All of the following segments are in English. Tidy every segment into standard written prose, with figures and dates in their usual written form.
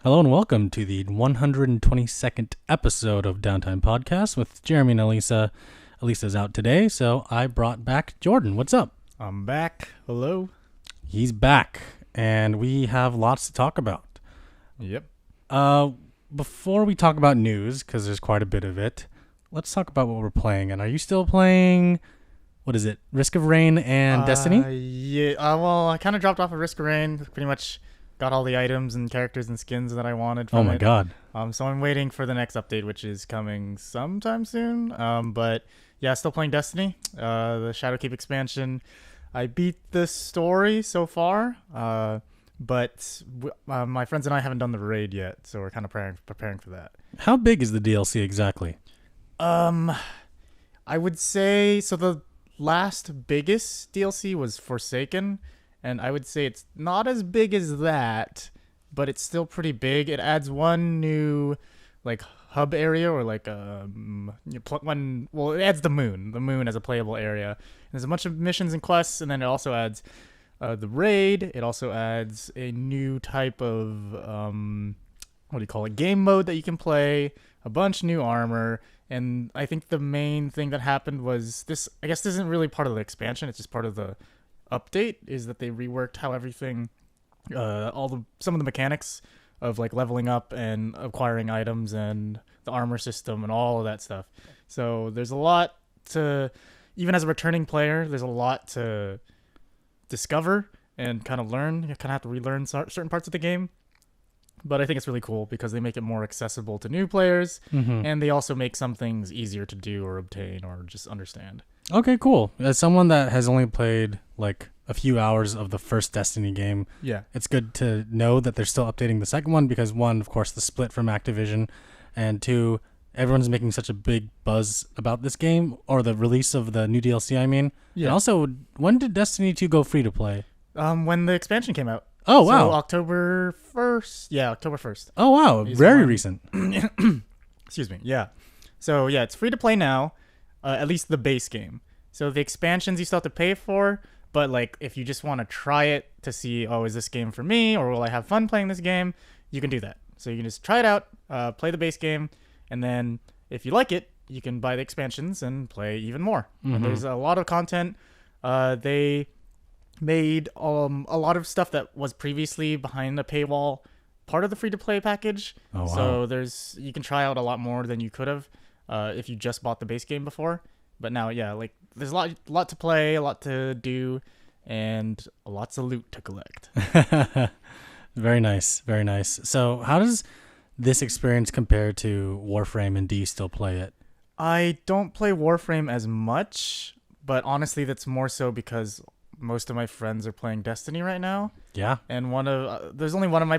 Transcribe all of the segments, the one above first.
Hello and welcome to the 122nd episode of Downtime Podcast with Jeremy and Alyssa. Alyssa's out today, so I brought back Jordan. What's up? I'm back. Hello. He's back, and we have lots to talk about. Yep. Before we talk about news, because there's quite a bit of it, let's talk about what we're playing. And are you still playing, what is it, Risk of Rain and Destiny? Yeah. Well, I kind of dropped off of Risk of Rain. Pretty much got all the items and characters and skins that I wanted from Oh my god. So I'm waiting for the next update, which is coming sometime soon. But yeah, still playing Destiny. The Shadowkeep expansion. I beat the story so far. But my friends and I haven't done the raid yet, so we're kind of preparing for that. How big is the DLC exactly? I would say so. The last biggest DLC was Forsaken, and I would say it's not as big as that, but it's still pretty big. It adds one new like hub area or like one. Well, it adds the moon as a playable area. And there's a bunch of missions and quests, and then it also adds the raid. It also adds a new type of what do you call it? Game mode that you can play. A bunch new armor. And I think the main thing that happened was this. I guess this isn't really part of the expansion. It's just part of the update. Is that they reworked how everything, some of the mechanics of like leveling up and acquiring items and the armor system and all of that stuff. So there's a lot to, even as a returning player, there's a lot to discover and kind of learn. You kind of have to relearn certain parts of the game. But I think it's really cool because they make it more accessible to new players, and they also make some things easier to do or obtain or just understand. Okay, cool. As someone that has only played like a few hours of the first Destiny game, Yeah. it's good to know that they're still updating the second one because one, of course, the split from Activision, and two, everyone's making such a big buzz about this game or the release of the new DLC, I mean. Yeah. And also, when did Destiny 2 go free to play? When the expansion came out. Oh, wow. So October 1st. Yeah, October 1st. Oh, wow. Is Very when- recent. Excuse me. Yeah. So yeah, it's free to play now, at least the base game. So the expansions you still have to pay for, but like if you just want to try it to see, oh, is this game for me or will I have fun playing this game? You can do that. So you can just try it out, play the base game, and then if you like it, you can buy the expansions and play even more. And there's a lot of content. They made a lot of stuff that was previously behind the paywall part of the free-to-play package. Oh, wow. So you can try out a lot more than you could have if you just bought the base game before. But now, yeah, like there's a lot to play, a lot to do, and lots of loot to collect. Very nice. Very nice. So how does this experience compare to Warframe, and do you still play it? I don't play Warframe as much, but honestly, that's more so because most of my friends are playing Destiny right now. Yeah. And there's only one of my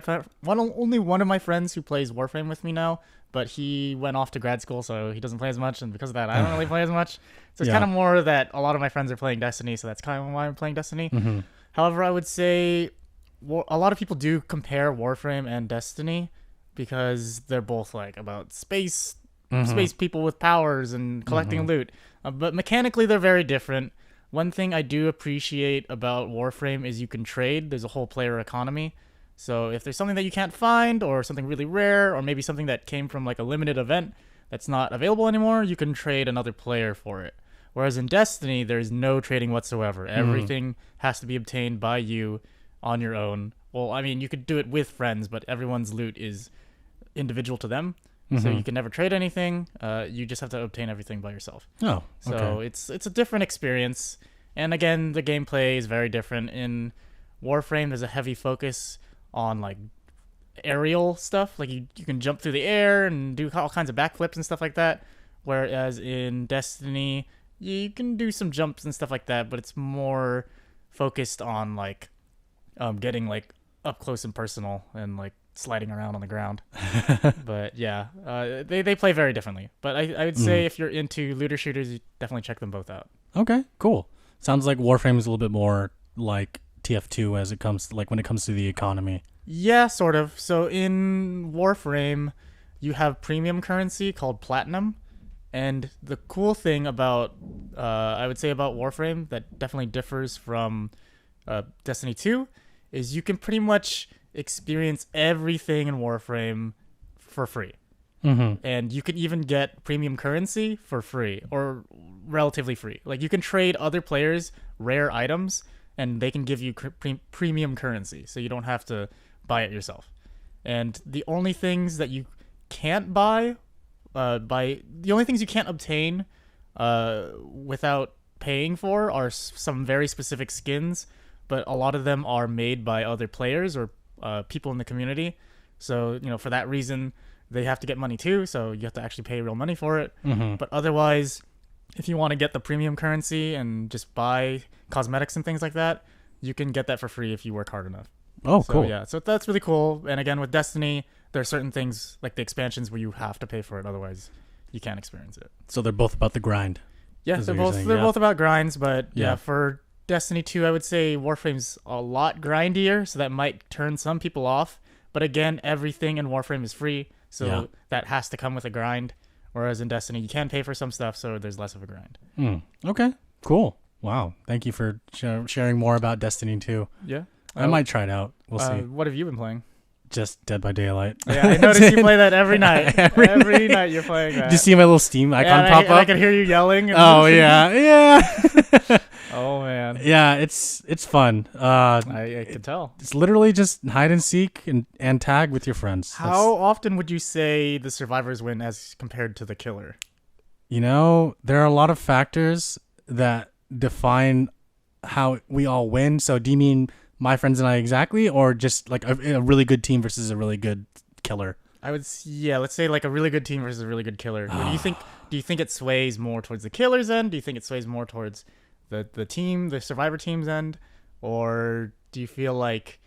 friends who plays Warframe with me now, but he went off to grad school, so he doesn't play as much, and because of that, I don't really play as much. So it's Yeah. kind of more that a lot of my friends are playing Destiny, so that's kind of why I'm playing Destiny. However, I would say a lot of people do compare Warframe and Destiny because they're both like about space people with powers and collecting loot, but mechanically they're very different. One thing I do appreciate about Warframe is you can trade. There's a whole player economy. So if there's something that you can't find or something really rare or maybe something that came from like a limited event that's not available anymore, you can trade another player for it. Whereas in Destiny, there's no trading whatsoever. Everything has to be obtained by you on your own. Well, I mean, you could do it with friends, but everyone's loot is individual to them. So you can never trade anything. You just have to obtain everything by yourself. Oh, So okay. it's a different experience. And again, the gameplay is very different. In Warframe, there's a heavy focus on like aerial stuff. Like you can jump through the air and do all kinds of backflips and stuff like that. Whereas in Destiny, you can do some jumps and stuff like that, but it's more focused on like getting like up close and personal and like sliding around on the ground. But yeah, they play very differently. But I would say if you're into looter shooters, you definitely check them both out. Okay, cool. Sounds like Warframe is a little bit more like TF2 as it comes, like when it comes to the economy. Yeah, sort of. So in Warframe, you have premium currency called platinum. And the cool thing about, I would say about Warframe that definitely differs from Destiny 2 is you can pretty much experience everything in Warframe for free. Mm-hmm. And you can even get premium currency for free or relatively free. Like you can trade other players rare items and they can give you premium currency, so you don't have to buy it yourself. And the only things that you can't buy, the only things you can't obtain without paying for are some very specific skins, but a lot of them are made by other players or people in the community. So, for that reason, they have to get money too, so you have to actually pay real money for it. Mm-hmm. But otherwise, if you want to get the premium currency and just buy cosmetics and things like that, you can get that for free if you work hard enough. Oh, So, cool. yeah, so that's really cool. And again, with Destiny, there are certain things like the expansions where you have to pay for it, otherwise you can't experience it. So they're both about the grind. Yeah, is they're what you're saying, both yeah. both about grinds, but Yeah. for Destiny 2, I would say Warframe's a lot grindier, so that might turn some people off. But again, everything in Warframe is free, so Yeah. that has to come with a grind. Whereas in Destiny, you can pay for some stuff, so there's less of a grind. Okay, cool. Wow. Thank you for sharing more about Destiny 2. Yeah. I might try it out. We'll see. What have you been playing? Just Dead by Daylight. Yeah, I noticed you play that every night. Every night you're playing that. Did you see my little Steam icon pop I up? can hear you yelling. And Oh, yeah. Oh, man. Yeah, it's fun. I can tell. It's literally just hide and seek and tag with your friends. How often would you say the survivors win as compared to the killer? There are a lot of factors that define how we all win. So do you mean my friends and I exactly, or just like a really good team versus a really good killer? Let's say like a really good team versus a really good killer. What do you think? Do you think it sways more towards the killer's end? Do you think it sways more towards the survivor team's end? Or do you feel like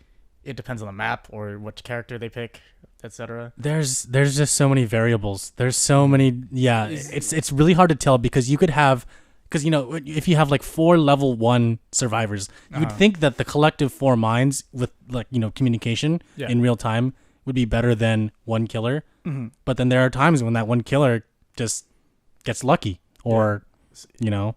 it depends on the map or what character they pick, etc.? There's just so many variables. There's so many. Yeah, it's really hard to tell because you could have. Because, if you have like 4 level 1 survivors, you would think that the collective 4 minds with like, communication in real time would be better than one killer. Mm-hmm. But then there are times when that one killer just gets lucky or,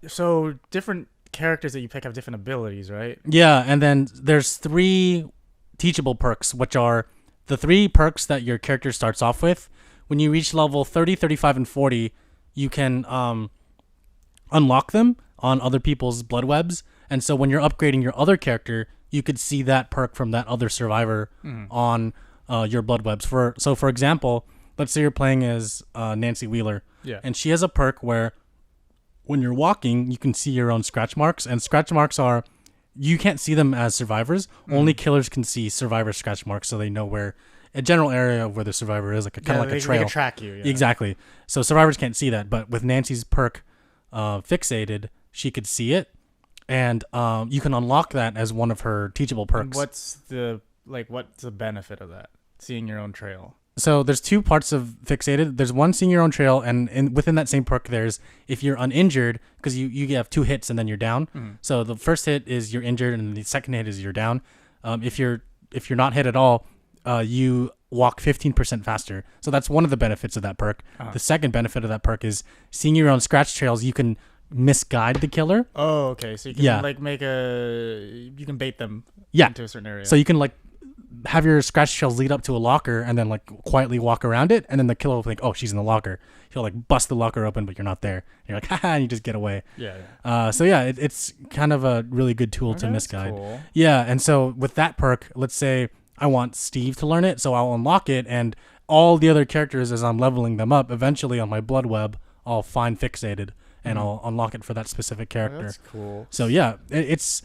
So different characters that you pick have different abilities, right? Yeah. And then there's 3 teachable perks, which are the 3 perks that your character starts off with. When you reach level 30, 35, and 40, you can unlock them on other people's blood webs, and so when you're upgrading your other character, you could see that perk from that other survivor on your blood webs. For example, let's say you're playing as Nancy Wheeler, and she has a perk where when you're walking, you can see your own scratch marks, and scratch marks are, you can't see them as survivors. Only killers can see survivor scratch marks, so they know where a general area of where the survivor is, like a kind of like a trail. They can track you. Yeah. Exactly. So survivors can't see that, but with Nancy's perk fixated, she could see it, and you can unlock that as one of her teachable perks. And what's the benefit of that? Seeing your own trail. So there's 2 parts of fixated. There's one, seeing your own trail, and within that same perk, there's if you're uninjured, because you have 2 hits and then you're down. Mm-hmm. So the first hit is you're injured, and the second hit is you're down. If you're not hit at all, you walk 15% faster. So that's one of the benefits of that perk. The second benefit of that perk is seeing your own scratch trails. You can misguide the killer. Oh, okay. So you can you can bait them into a certain area. So you can like have your scratch trails lead up to a locker and then like quietly walk around it, and then the killer will think, oh, she's in the locker. He'll like bust the locker open, but you're not there. And you're like, haha, and you just get away. Yeah. So yeah, it's kind of a really good tool to misguide. Cool. Yeah, and so with that perk, let's say I want Steve to learn it, so I'll unlock it, and all the other characters, as I'm leveling them up, eventually on my blood web, I'll find fixated, and I'll unlock it for that specific character. That's cool. So yeah, it's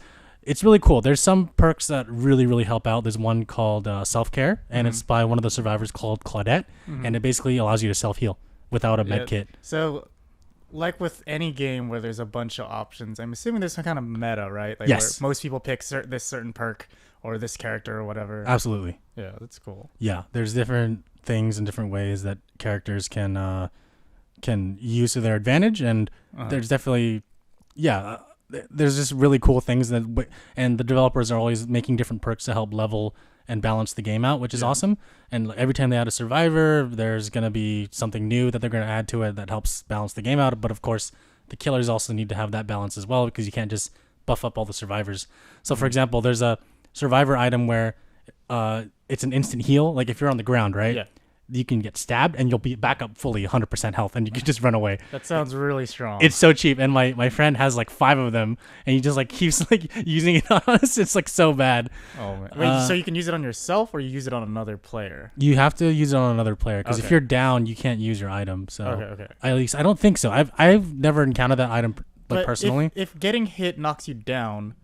really cool. There's some perks that really, really help out. There's one called self-care, and it's by one of the survivors called Claudette, and it basically allows you to self-heal without a med kit. So like with any game where there's a bunch of options, I'm assuming there's some kind of meta, right? Like Yes. where most people pick this certain perk or this character or whatever. Absolutely. Yeah, that's cool. Yeah, there's different things and different ways that characters can use to their advantage, and there's definitely, there's just really cool things and the developers are always making different perks to help level and balance the game out, which is awesome. And every time they add a survivor, there's going to be something new that they're going to add to it that helps balance the game out. But of course, the killers also need to have that balance as well, because you can't just buff up all the survivors. So for example, there's a survivor item where it's an instant heal. Like if you're on the ground, right? Yeah. You can get stabbed and you'll be back up fully 100% health and you can just run away. That sounds really strong. It's so cheap. And my friend has like 5 of them and he just like keeps like using it on us. It's like so bad. Oh man. Wait, so you can use it on yourself or you use it on another player? You have to use it on another player because if Okay. you're down, you can't use your item. So Okay. at least I don't think so. I've never encountered that item like But personally. if getting hit knocks you down,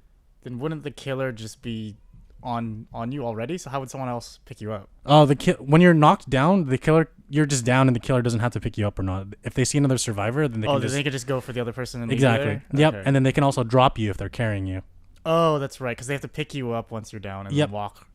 then wouldn't the killer just be on you already? So how would someone else pick you up? Oh, when you're knocked down, the killer, you're just down, and the killer doesn't have to pick you up or not. If they see another survivor, then they can just they could just go for the other person. And leave exactly. you there? Yep, Okay. and then they can also drop you if they're carrying you. Oh, that's right, because they have to pick you up once you're down and Yep. then walk.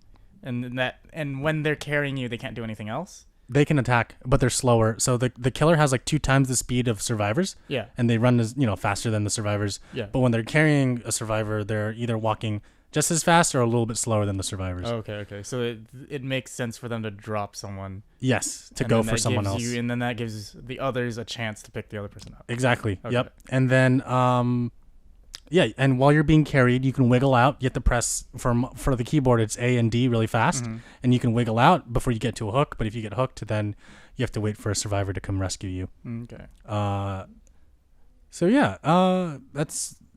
And when they're carrying you, they can't do anything else. They can attack, but they're slower. So the killer has like 2 times the speed of survivors. Yeah. And they run as faster than the survivors. Yeah. But when they're carrying a survivor, they're either walking just as fast or a little bit slower than the survivors. Okay. So it makes sense for them to drop someone. Yes, to and go then for that someone gives else. and then that gives the others a chance to pick the other person up. Exactly. Okay. Yep. And then yeah, and while you're being carried, you can wiggle out. You have to press for the keyboard. It's A and D really fast, and you can wiggle out before you get to a hook. But if you get hooked, then you have to wait for a survivor to come rescue you. Okay. So yeah,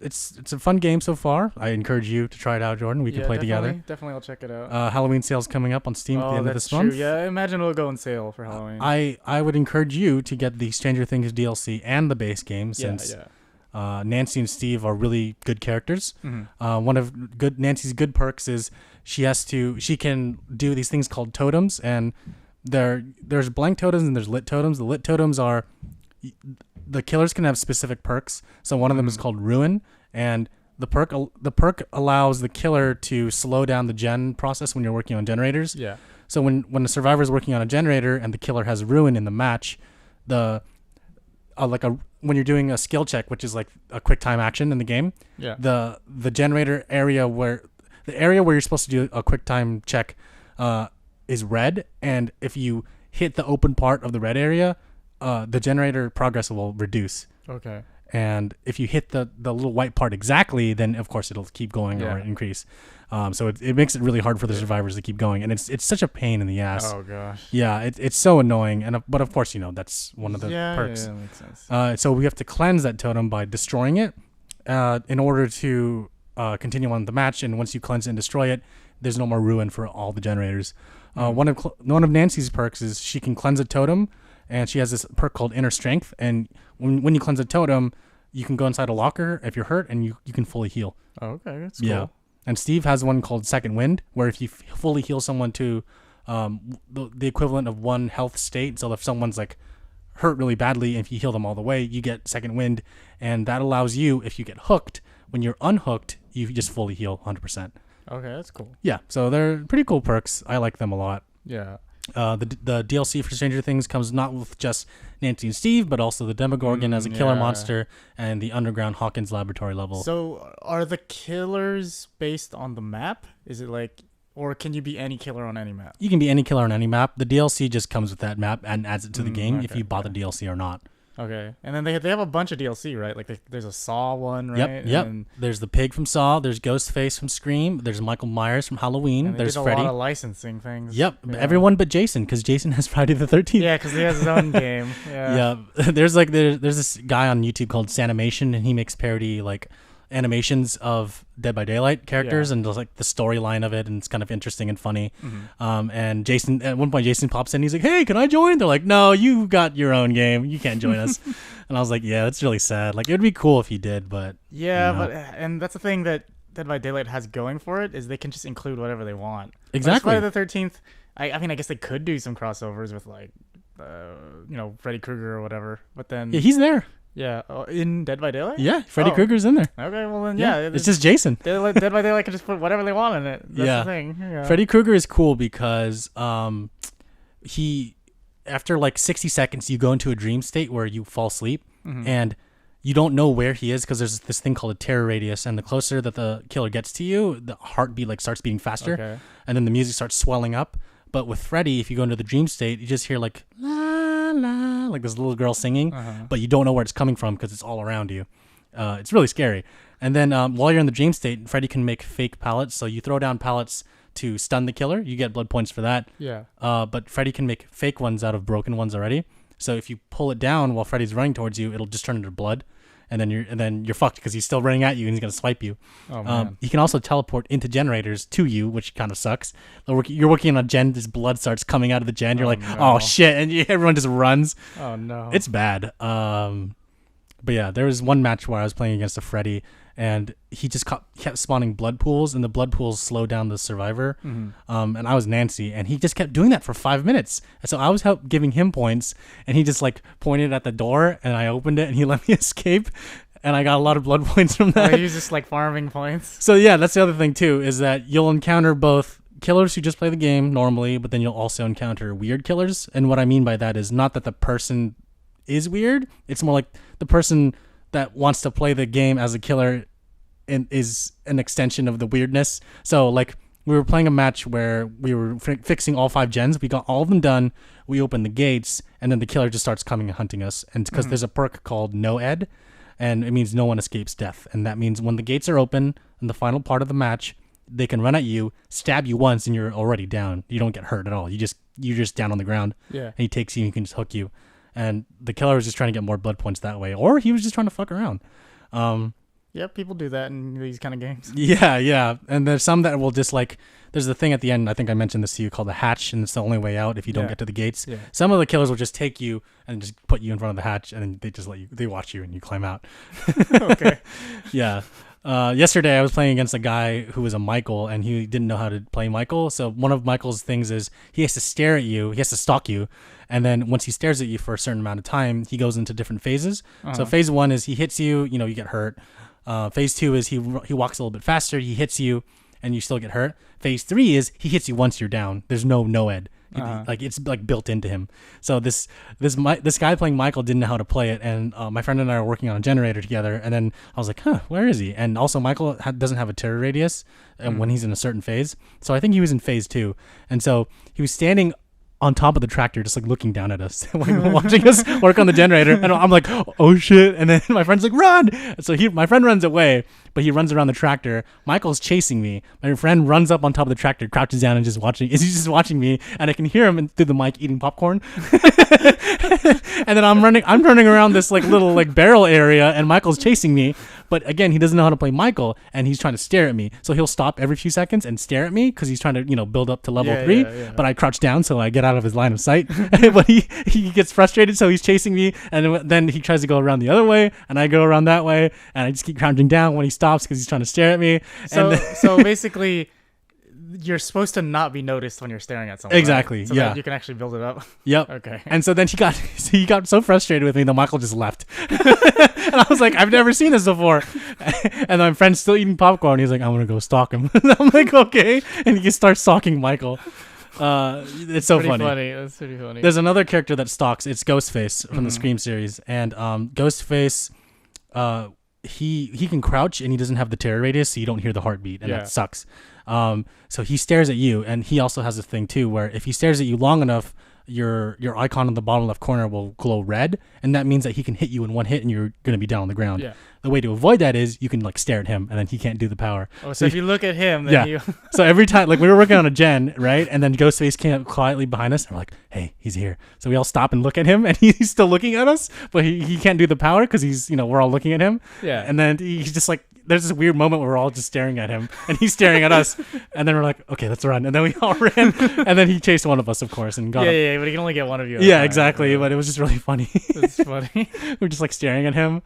it's a fun game so far. I encourage you to try it out, Jordan. We can play together. Definitely, I'll check it out. Halloween sale's coming up on Steam at the end of this true. month. Yeah, I imagine it'll go on sale for Halloween. I would encourage you to get the Stranger Things DLC and the base game since Nancy and Steve are really good characters. One of Nancy's good perks is she can do these things called totems, and there's blank totems and there's lit totems. The lit totems are the killers can have specific perks. So one of them is called Ruin, and the perk allows the killer to slow down the gen process when you're working on generators. Yeah. So when the survivor is working on a generator and the killer has Ruin in the match, when you're doing a skill check, which is like a quick time action in the game, the generator area where you're supposed to do a quick time check is red, and if you hit the open part of the red area, the generator progress will reduce. Okay. And if you hit the little white part exactly, then of course it'll keep going or increase. So it makes it really hard for the survivors to keep going, and it's such a pain in the ass. Oh gosh. Yeah, it's so annoying, but of course that's one of the perks. Yeah, that makes sense. So we have to cleanse that totem by destroying it in order to continue on the match. And once you cleanse it and destroy it, there's no more ruin for all the generators. One of Nancy's perks is she can cleanse a totem, and she has this perk called Inner Strength. And when you cleanse a totem, you can go inside a locker if you're hurt, and you can fully heal. Oh, okay, that's cool. Yeah. And Steve has one called Second Wind, where if you fully heal someone to the equivalent of 1 health state, so if someone's like hurt really badly, and if you heal them all the way, you get Second Wind, and that allows you, if you get hooked, when you're unhooked, you just fully heal 100%. Okay, that's cool. Yeah, so they're pretty cool perks. I like them a lot. Yeah. The DLC for Stranger Things comes not with just Nancy and Steve, but also the Demogorgon as a killer monster and the underground Hawkins laboratory level. So are the killers based on the map? Is it like, or can you be any killer on any map? You can be any killer on any map. The DLC just comes with that map and adds it to the game if you bought the DLC or not. Okay, and then they have a bunch of DLC, right? Like there's a Saw one, right? Yep. And there's the pig from Saw. There's Ghostface from Scream. There's Michael Myers from Halloween. There's a Freddy. lot of licensing things. Yep, Yeah. everyone but Jason, because Jason has Friday the 13th. Yeah, because he has his own game. Yeah. There's this guy on YouTube called Sanimation, and he makes parody animations of Dead by Daylight characters and just, the storyline of it, and it's kind of interesting and funny. And Jason, at one point, Jason pops in. He's like, "Hey, can I join?" They're like, "No, you got your own game. You can't join us." And I was like, "Yeah, that's really sad. Like, it'd be cool if he did, but and that's the thing that Dead by Daylight has going for it, is they can just include whatever they want. Exactly. Friday the 13th. I mean, I guess they could do some crossovers with Freddy Krueger or whatever, but then yeah, he's there. Yeah, in Dead by Daylight? Yeah, Freddy Krueger's in there. Okay, well then, it's just Jason. Dead by Daylight can just put whatever they want in it. That's the thing. Yeah. Freddy Krueger is cool because he, after 60 seconds, you go into a dream state where you fall asleep, and you don't know where he is because there's this thing called a terror radius, and the closer that the killer gets to you, the heartbeat starts beating faster, and then the music starts swelling up. But with Freddy, if you go into the dream state, you just hear la la, like this little girl singing, but you don't know where it's coming from because it's all around you. It's really scary. And then while you're in the dream state, Freddy can make fake pallets. So you throw down pallets to stun the killer. You get blood points for that. Yeah. But Freddy can make fake ones out of broken ones already. So if you pull it down while Freddy's running towards you, it'll just turn into blood, and then you're fucked because he's still running at you and he's gonna swipe you. Oh man. He can also teleport into generators to you, which kind of sucks. You're working on a gen, this blood starts coming out of the gen. You're like, no. oh shit, and everyone just runs. Oh no. It's bad. But yeah, there was one match where I was playing against a Freddy, and he just kept spawning blood pools, and the blood pools slowed down the survivor. Mm-hmm. And I was Nancy, and he just kept doing that for 5 minutes. And so I was giving him points, and he just like pointed at the door, and I opened it, and he let me escape, and I got a lot of blood points from that. Oh, he was just like farming points. So yeah, that's the other thing too, is that you'll encounter both killers who just play the game normally, but then you'll also encounter weird killers. And what I mean by that is not that the person is weird, it's more like the person that wants to play the game as a killer and is an extension of the weirdness. So like we were playing a match where we were fixing all 5 gens. We got all of them done. We opened the gates, and then the killer just starts coming and hunting us. And because there's a perk called No Ed, and it means no one escapes death. And that means when the gates are open in the final part of the match, they can run at you, stab you once, and you're already down. You don't get hurt at all. You're just down on the ground. Yeah. And he takes you, and he can just hook you. And the killer was just trying to get more blood points that way, or he was just trying to fuck around. Yeah, people do that in these kind of games. Yeah. And there's some that will just like, there's the thing at the end, I think I mentioned this to you, called the hatch, and it's the only way out if you don't get to the gates. Yeah. Some of the killers will just take you and just put you in front of the hatch, and then they just they watch you and you climb out. Okay. Yeah. Yesterday I was playing against a guy who was a Michael, and he didn't know how to play Michael. So one of Michael's things is he has to stare at you, he has to stalk you, and then once he stares at you for a certain amount of time, he goes into different phases. So phase 1 is he hits you, you get hurt. Phase 2 is he walks a little bit faster, he hits you, and you still get hurt. Phase 3 is he hits you once you're down. There's no ed. Like it's like built into him. So this guy playing Michael didn't know how to play it, and my friend and I were working on a generator together, and then I was like, where is he? And also Michael doesn't have a terror radius when he's in a certain phase. So I think he was in phase 2, and so he was standing on top of the tractor, just like looking down at us, like watching us work on the generator. And I'm like, oh shit. And then my friend's like, run. So my friend runs away, but he runs around the tractor. Michael's chasing me. My friend runs up on top of the tractor, crouches down, and he's just watching me. And I can hear him through the mic eating popcorn. And then I'm running around this like little like barrel area, and Michael's chasing me. But again, he doesn't know how to play Michael, and he's trying to stare at me. So he'll stop every few seconds and stare at me because he's trying to, build up to level 3. Yeah. But I crouch down so I get out of his line of sight. But he gets frustrated, so he's chasing me, and then he tries to go around the other way, and I go around that way, and I just keep crouching down when he stops because he's trying to stare at me. So basically, you're supposed to not be noticed when you're staring at someone. Exactly. Right? So yeah. that you can actually build it up. Yep. Okay. And so then he got so frustrated with me that Michael just left. And I was like, I've never seen this before. And my friend's still eating popcorn. He's like, I'm gonna go stalk him. I'm like, okay. And he starts stalking Michael. It's so funny. That's pretty funny. There's another character that stalks. It's Ghostface from the Scream series, and Ghostface, he can crouch and he doesn't have the terror radius, so you don't hear the heartbeat, and that sucks. So he stares at you, and he also has a thing too where if he stares at you long enough, your icon in the bottom left corner will glow red, and that means that he can hit you in one hit and you're gonna be down on the ground. Yeah. The way to avoid that is you can like stare at him, and then he can't do the power. Oh, so if you look at him, then So every time, like we were working on a gen, right, and then Ghostface came up quietly behind us, and we're like, hey, he's here. So we all stop and look at him, and he's still looking at us, but he can't do the power because he's, we're all looking at him. Yeah. And then he's just like, there's this weird moment where we're all just staring at him, and he's staring at us, and then we're like, okay, let's run. And then we all ran, and then he chased one of us, of course, and got him. Yeah, but he can only get one of you. Yeah, exactly. But it was just really funny. It's funny. We're just like staring at him.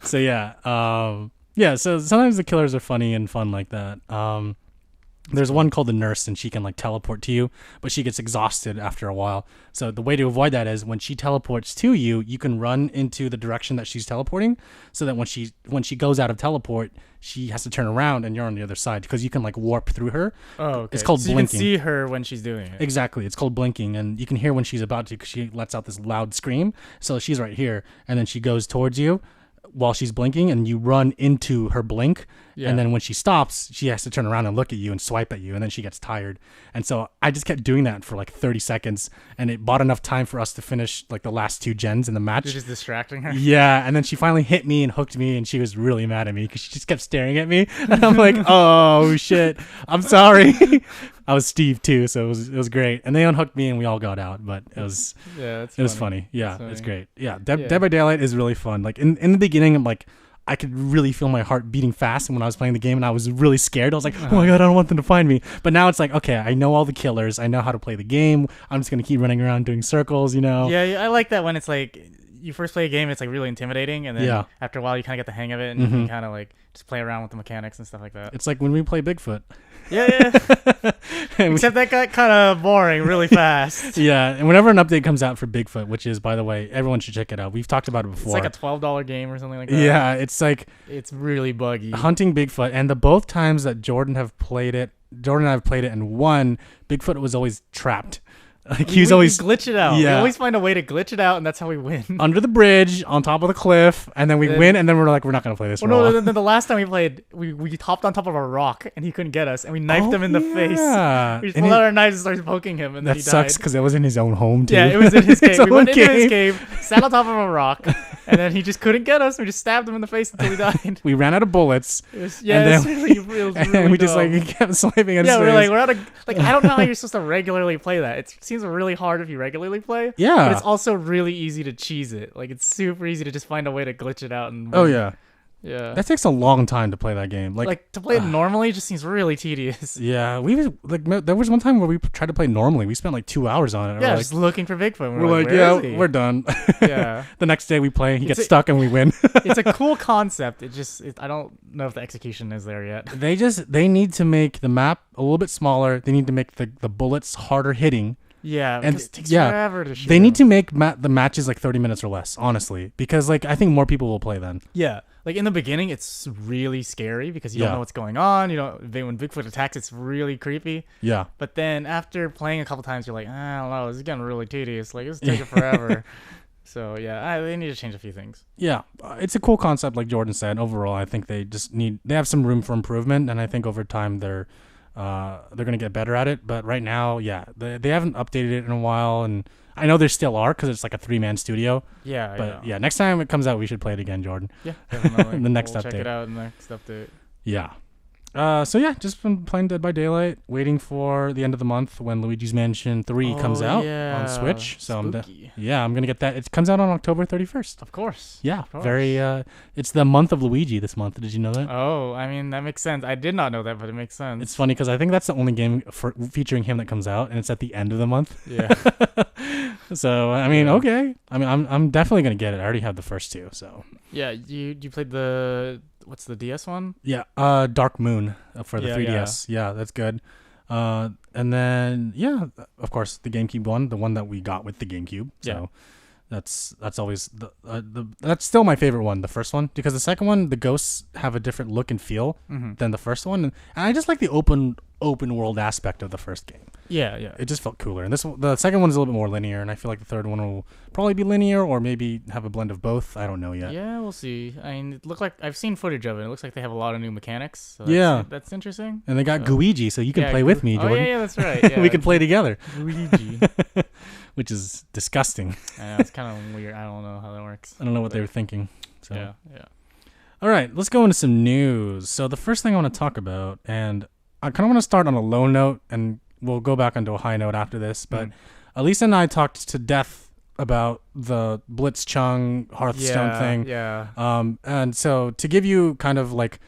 So yeah. So sometimes the killers are funny and fun like that. There's one called the nurse, and she can like teleport to you, but she gets exhausted after a while. So the way to avoid that is when she teleports to you, you can run into the direction that she's teleporting, so that when she goes out of teleport, she has to turn around and you're on the other side, because you can like warp through her. Oh, okay. It's called blinking. You can see her when she's doing it. Exactly. It's called blinking, and you can hear when she's about to, because she lets out this loud scream. So she's right here, and then she goes towards you while she's blinking, and you run into her blink. And then when she stops, she has to turn around and look at you and swipe at you, and then she gets tired. And so I just kept doing that for like 30 seconds, and it bought enough time for us to finish like the last 2 gens in the match. You're just distracting her. Yeah, and then she finally hit me and hooked me, and she was really mad at me because she just kept staring at me, and I'm like, oh shit, I'm sorry. I was Steve too, so it was great. And they unhooked me, and we all got out. But it was funny. Yeah, it's great. Yeah, Dead by Daylight is really fun. Like in the beginning, I'm like, I could really feel my heart beating fast when I was playing the game, and I was really scared. I was like, oh my god, I don't want them to find me. But now it's like, okay, I know all the killers. I know how to play the game. I'm just gonna keep running around doing circles, you know. Yeah, I like that when it's like you first play a game, it's like really intimidating, and then after a while you kind of get the hang of it, and you can kind of like just play around with the mechanics and stuff like that. It's like when we play Bigfoot. Yeah. Except that got kind of boring really fast. Yeah, and whenever an update comes out for Bigfoot, which is, by the way, everyone should check it out. We've talked about it before. It's like a $12 game or something like that. Yeah, it's like it's really buggy. Hunting Bigfoot, and the both times that Jordan and I have played it and won, Bigfoot was always trapped. Like he was always glitch it out. Yeah. We always find a way to glitch it out, and that's how we win. Under the bridge, on top of the cliff, and then we win, and then we're like, we're not gonna play this. Then the last time we played, we hopped on top of a rock, and he couldn't get us, and we knifed him in the face. We just pulled out our knives and started poking him, and then he died. That sucks because it was in his own home too. Yeah, it was in his cave. We went into his cave, sat on top of a rock, and then he just couldn't get us. We just stabbed him in the face until he died. We ran out of bullets. It was really and we just like kept swiping at his face. Yeah, we're out of I don't know how you're supposed to regularly play that. It seems really hard if you regularly play. Yeah. But it's also really easy to cheese it. Like it's super easy to just find a way to glitch it out and oh yeah. Yeah. That takes a long time to play that game. Like to play it normally just seems really tedious. Yeah. There was one time where we tried to play normally. We spent like 2 hours on it. Yeah, just looking for Bigfoot. We're like, yeah, we're done. Yeah. The next day we play, he gets stuck and we win. It's a cool concept. I don't know if the execution is there yet. They need to make the map a little bit smaller. They need to make the bullets harder hitting. Yeah, and it takes forever to shoot. They need to make the matches like 30 minutes or less, honestly, because like I think more people will play then. Yeah, like in the beginning, it's really scary because you don't know what's going on. You know, when Bigfoot attacks, it's really creepy. Yeah. But then after playing a couple times, you're like, I don't know, this is getting really tedious. Like it's taking forever. So yeah, they need to change a few things. Yeah, it's a cool concept, like Jordan said. Overall, I think they have some room for improvement, and I think over time they're gonna get better at it. But right now, yeah, they haven't updated it in a while, and I know there still are because it's like a 3-man studio. Yeah, but yeah, next time it comes out, we should play it again, Jordan. Yeah, definitely. The next update. Check it out in the next update. Yeah. So yeah, just been playing Dead by Daylight, waiting for the end of the month when Luigi's Mansion 3 comes out on Switch. So I'm gonna get that. It comes out on October 31st. Of course. Yeah, very. It's the month of Luigi this month. Did you know that? Oh, I mean that makes sense. I did not know that, but it makes sense. It's funny because I think that's the only game featuring him that comes out, and it's at the end of the month. Yeah. So I mean, okay. I mean, I'm definitely gonna get it. I already have the first two. So. Yeah, you played what's the DS one? Yeah, Dark Moon for the 3DS. Yeah, that's good. And then of course the GameCube one, the one that we got with the GameCube. So that's always that's still my favorite one, the first one, because the second one, the ghosts have a different look and feel than the first one, and I just like the open world aspect of the first game. Yeah. It just felt cooler. And the second one is a little bit more linear, and I feel like the third one will probably be linear or maybe have a blend of both. I don't know yet. Yeah, we'll see. I mean, it looked like I've seen footage of it. It looks like they have a lot of new mechanics. So that's interesting. And they got Luigi, so you can play with me, Jordan. Oh, yeah, that's right. Yeah. We can play together. Luigi. Which is disgusting. I know, it's kind of weird. I don't know how that works. I don't know what they were thinking. So. Yeah. All right, let's go into some news. So the first thing I want to talk about, and I kind of want to start on a low note, and we'll go back onto a high note after this, but Alyssa and I talked to death about the Blitzchung Hearthstone thing. Yeah. And so to give you kind of like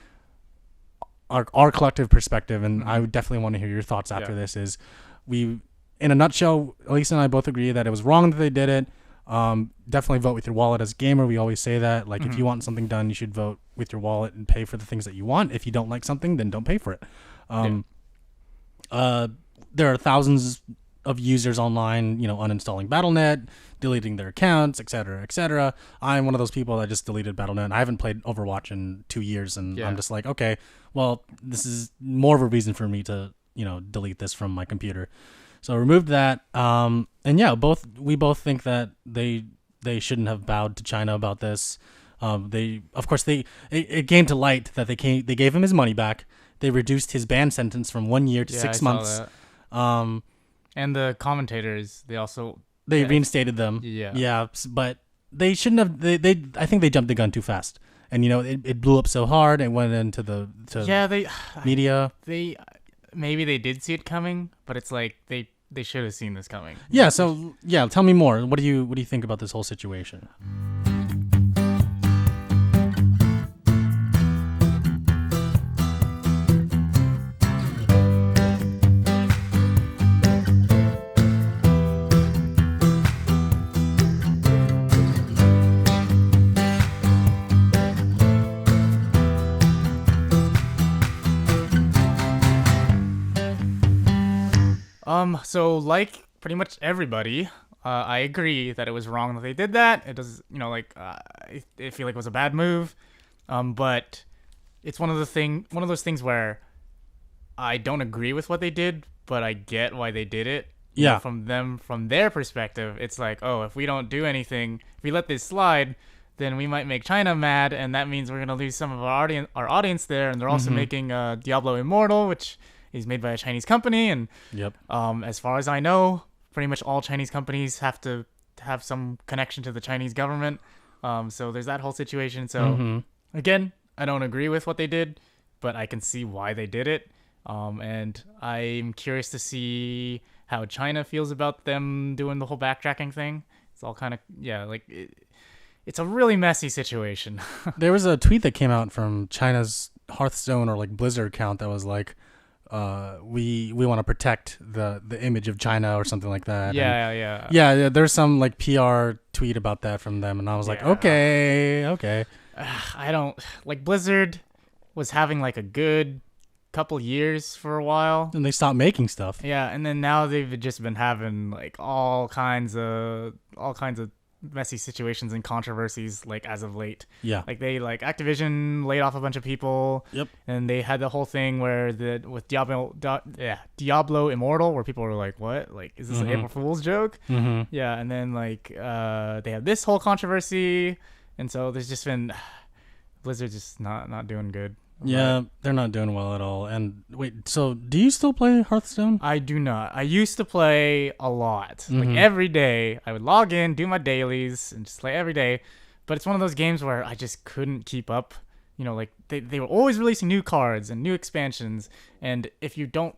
our collective perspective, and I would definitely want to hear your thoughts after this, is in a nutshell, Alyssa and I both agree that it was wrong that they did it. Definitely vote with your wallet as a gamer. We always say that. Like, if you want something done, you should vote with your wallet and pay for the things that you want. If you don't like something, then don't pay for it. There are thousands of users online, uninstalling Battle.net, deleting their accounts, etc., etc. I'm one of those people that just deleted Battle.net. I haven't played Overwatch in 2 years, and I'm just like, okay, well, this is more of a reason for me to, delete this from my computer. So I removed that. And we both think that they shouldn't have bowed to China about this. It came to light that they gave him his money back. They reduced his ban sentence from 1 year to 6 months. And the commentators, they reinstated them. Yeah, but they shouldn't have. I think they jumped the gun too fast, and it blew up so hard and went into the media. maybe they did see it coming, but it's like they should have seen this coming. Yeah. So yeah, tell me more. What do you think about this whole situation? So like pretty much everybody, I agree that it was wrong that they did that. It does, like I feel like it was a bad move. But it's one of those things where I don't agree with what they did, but I get why they did it. Yeah. From their perspective, it's like, oh, if we don't do anything, if we let this slide, then we might make China mad, and that means we're gonna lose some of our audience there. And they're also making Diablo Immortal, which is made by a Chinese company, and Yep. as far as I know, pretty much all Chinese companies have to have some connection to the Chinese government. So there's that whole situation. So again, I don't agree with what they did, but I can see why they did it. And I'm curious to see how China feels about them doing the whole backtracking thing. It's all kind of it's a really messy situation. There was a tweet that came out from China's Hearthstone or like Blizzard account that was like, we want to protect the image of China or something like that. Yeah. There's some like PR tweet about that from them, and I was like, okay. I don't like Blizzard was having like a good couple years for a while, And they stopped making stuff. yeah, and then now they've just been having like all kinds of messy situations and controversies like as of late. Yeah. Like Activision laid off a bunch of people. Yep. And they had the whole thing where with Diablo Immortal, where people were like, "What? Like, is this an April Fool's joke?" Mm-hmm. Yeah. And then they have this whole controversy, and so there's just been Blizzard just not doing good. Yeah, they're not doing well at all. And wait, so do you still play Hearthstone? I do not. I used to play a lot. Like every day, I would log in, do my dailies, and just play every day. But it's one of those games where I just couldn't keep up. Like they were always releasing new cards and new expansions. And if you don't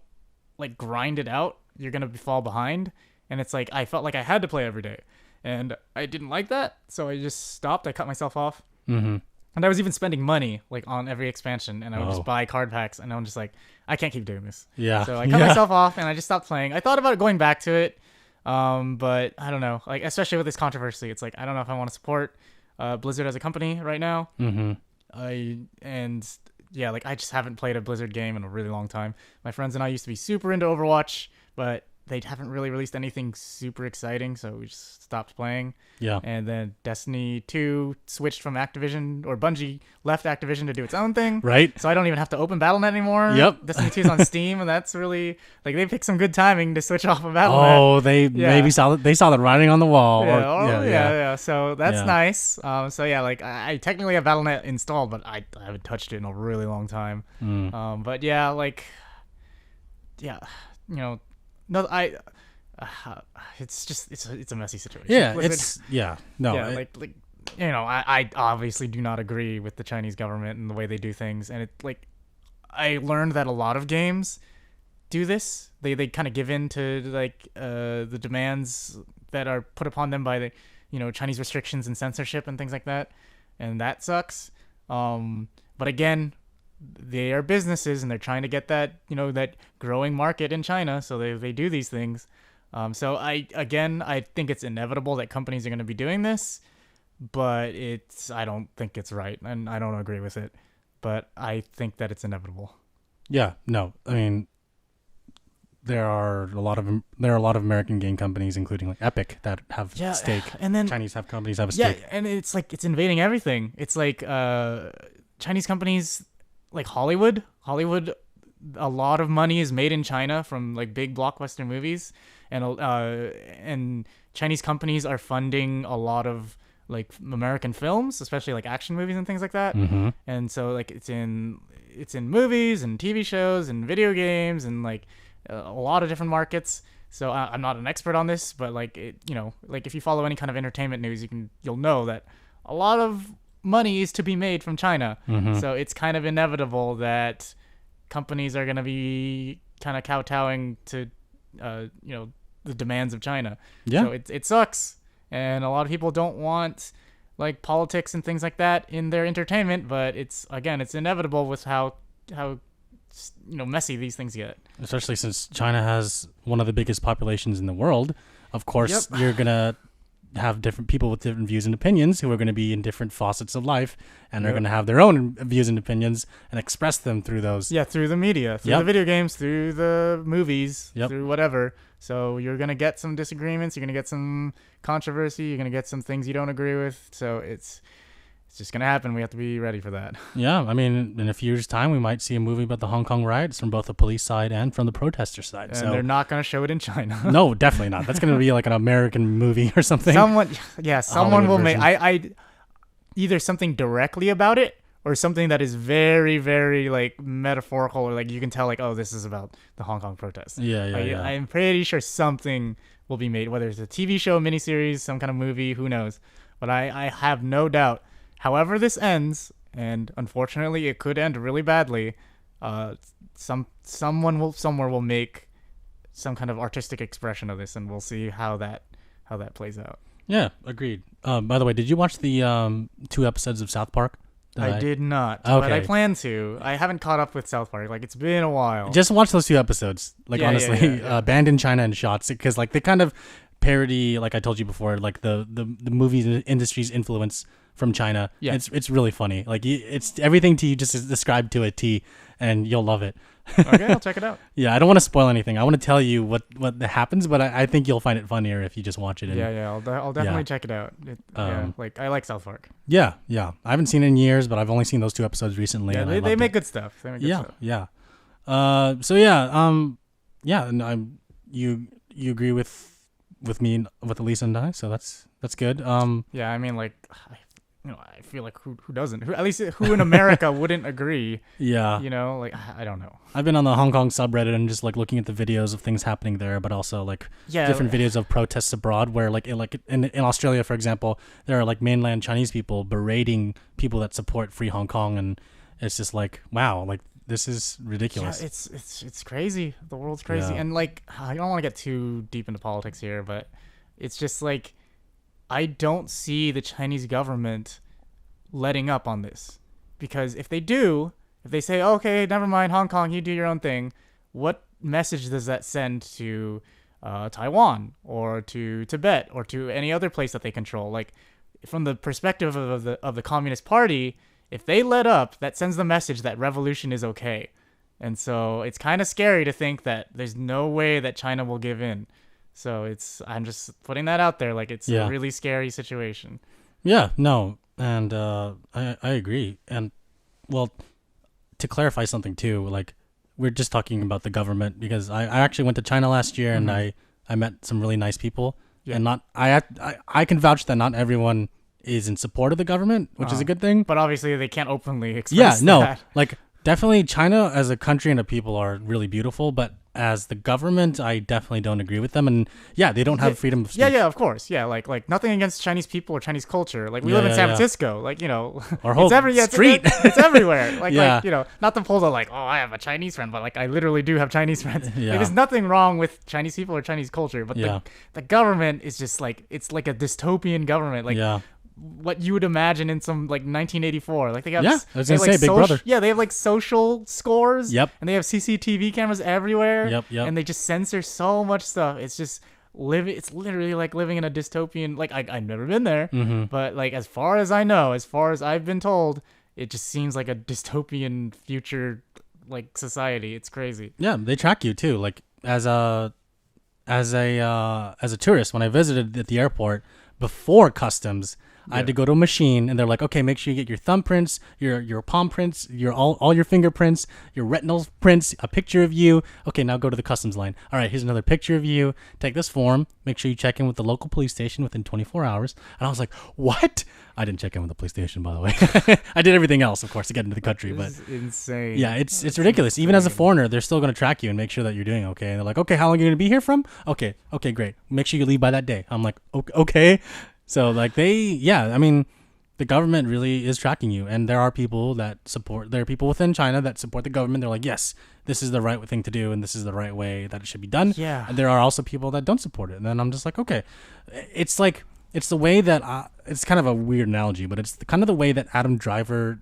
like grind it out, you're going to fall behind. And it's like I felt like I had to play every day. And I didn't like that. So I just stopped. I cut myself off. Mm-hmm. And I was even spending money like on every expansion, and I would just buy card packs, and I'm just like, I can't keep doing this. Yeah. So I cut myself off, and I just stopped playing. I thought about going back to it, but I don't know. Like especially with this controversy, it's like I don't know if I want to support Blizzard as a company right now. Mm-hmm. I just haven't played a Blizzard game in a really long time. My friends and I used to be super into Overwatch, but they haven't really released anything super exciting, so we just stopped playing. Yeah. And then Destiny 2 switched from Activision, or Bungie left Activision to do its own thing. Right. So I don't even have to open Battle.net anymore. Yep. Destiny 2 is on Steam, and that's really, like, they picked some good timing to switch off of Battle.net. Oh, they saw the writing on the wall. Yeah. So that's nice. I technically have Battle.net installed, but I haven't touched it in a really long time. It's a messy situation. Yeah, Blizzard, I obviously do not agree with the Chinese government and the way they do things, and I learned that a lot of games do this. They kind of give in to the demands that are put upon them by the Chinese restrictions and censorship and things like that, and that sucks. But again, they are businesses and they're trying to get that that growing market in China, so they do these things. So I think it's inevitable that companies are going to be doing this, but I don't think it's right, and I don't agree with it, but I think that it's inevitable. Yeah, no, I mean, there are a lot of American game companies, including like Epic, that have stake, and then Chinese companies have a stake. Yeah, and it's like it's invading everything. It's like Chinese companies, like Hollywood, a lot of money is made in China from like big blockbuster movies, and Chinese companies are funding a lot of like American films, especially like action movies and things like that. Mm-hmm. And so like it's in movies and TV shows and video games and like a lot of different markets. So I'm not an expert on this, but like if you follow any kind of entertainment news, you'll know that a lot of money is to be made from China. Mm-hmm. So it's kind of inevitable that companies are going to be kind of kowtowing to, the demands of China. Yeah. So it sucks, and a lot of people don't want like politics and things like that in their entertainment. But it's inevitable with how messy these things get. Especially since China has one of the biggest populations in the world. Of course, you're gonna have different people with different views and opinions who are going to be in different facets of life, and they're going to have their own views and opinions and express them through those. Yeah, through the media, through the video games, through the movies, through whatever. So you're going to get some disagreements. You're going to get some controversy. You're going to get some things you don't agree with. So it's just going to happen. We have to be ready for that. Yeah, I mean, in a few years' time, we might see a movie about the Hong Kong riots from both the police side and from the protester side. And they're not going to show it in China. No, definitely not. That's going to be like an American movie or something. Someone will make either something directly about it or something that is very, very like metaphorical, or like you can tell like, oh, this is about the Hong Kong protests. Yeah. I'm pretty sure something will be made, whether it's a TV show, miniseries, some kind of movie, who knows. But I have no doubt. However this ends, and unfortunately it could end really badly, someone somewhere will make some kind of artistic expression of this, and we'll see how that plays out. Yeah, agreed. By the way, did you watch the 2 episodes of South Park? I did not, but I plan to. I haven't caught up with South Park. Like, it's been a while. Just watch those 2 episodes. Like, honestly, Banned in China and Shots, because like they kind of parody, like I told you before, like the movie industry's influence from China. Yeah, it's really funny. Like it's everything you just described to a T, and you'll love it. Okay, I'll check it out. Yeah, I don't want to spoil anything. I want to tell you what happens, but I think you'll find it funnier if you just watch it. I'll definitely check it out. Like I like South Park. Yeah. I haven't seen it in years, but I've only seen those 2 episodes recently. Yeah, they make good stuff. They make good stuff. Yeah. And you agree with me and with Alyssa and I, so that's good. Yeah, I mean, like, I feel like who doesn't? At least who in America wouldn't agree? Yeah. Like, I don't know. I've been on the Hong Kong subreddit and just like looking at the videos of things happening there, but also like different videos of protests abroad where like in Australia, for example, there are like mainland Chinese people berating people that support Free Hong Kong, and it's just like, wow, like this is ridiculous. Yeah, it's crazy. The world's crazy. And like, I don't want to get too deep into politics here, but it's just like, I don't see the Chinese government letting up on this, because if they say, okay, never mind, Hong Kong, you do your own thing, what message does that send to Taiwan or to Tibet or to any other place that they control? Like, from the perspective of the Communist Party, if they let up, that sends the message that revolution is okay. And so it's kind of scary to think that there's no way that China will give in. So I'm just putting that out there. Like, it's a really scary situation. Yeah, no. And I agree. And well, to clarify something too, like we're just talking about the government, because I actually went to China last year, and I met some really nice people. Yeah. And I can vouch that not everyone is in support of the government, which is a good thing. But obviously they can't openly express that. Like definitely China as a country and a people are really beautiful, but as the government, I definitely don't agree with them. And they don't have freedom of speech. Yeah, of course. Yeah, like nothing against Chinese people or Chinese culture. Like, we live in San Francisco. Like, our whole street. It's everywhere. Like, not to pull the like, oh, I have a Chinese friend, but like I literally do have Chinese friends. Yeah. Like, there's nothing wrong with Chinese people or Chinese culture, but the government is just like, it's like a dystopian government. Like, what you would imagine in some like 1984. Like, they got I was gonna say Big Brother. Yeah, they have like social scores. Yep. And they have CCTV cameras everywhere. Yep. And they just censor so much stuff. It's just it's literally like living in a dystopian. Like, I've never been there, but like as far as I know, as far as I've been told, it just seems like a dystopian future like society. It's crazy. Yeah, they track you too. Like as a tourist, when I visited at the airport before customs, I had to go to a machine, and they're like, okay, make sure you get your thumbprints, your palm prints, your all your fingerprints, your retinal prints, a picture of you. Okay, now go to the customs line. All right, here's another picture of you. Take this form. Make sure you check in with the local police station within 24 hours. And I was like, what? I didn't check in with the police station, by the way. I did everything else, of course, to get into the country. This is insane. Yeah, it's ridiculous. Insane. Even as a foreigner, they're still going to track you and make sure that you're doing okay. And they're like, okay, how long are you going to be here from? Okay, great. Make sure you leave by that day. I'm like, okay. So like the the government really is tracking you, and there are people within China that support the government. They're like, yes, this is the right thing to do, and this is the right way that it should be done. Yeah. And there are also people that don't support it, and then I'm just like, okay, it's like it's the way that it's kind of a weird analogy, but it's kind of the way that Adam Driver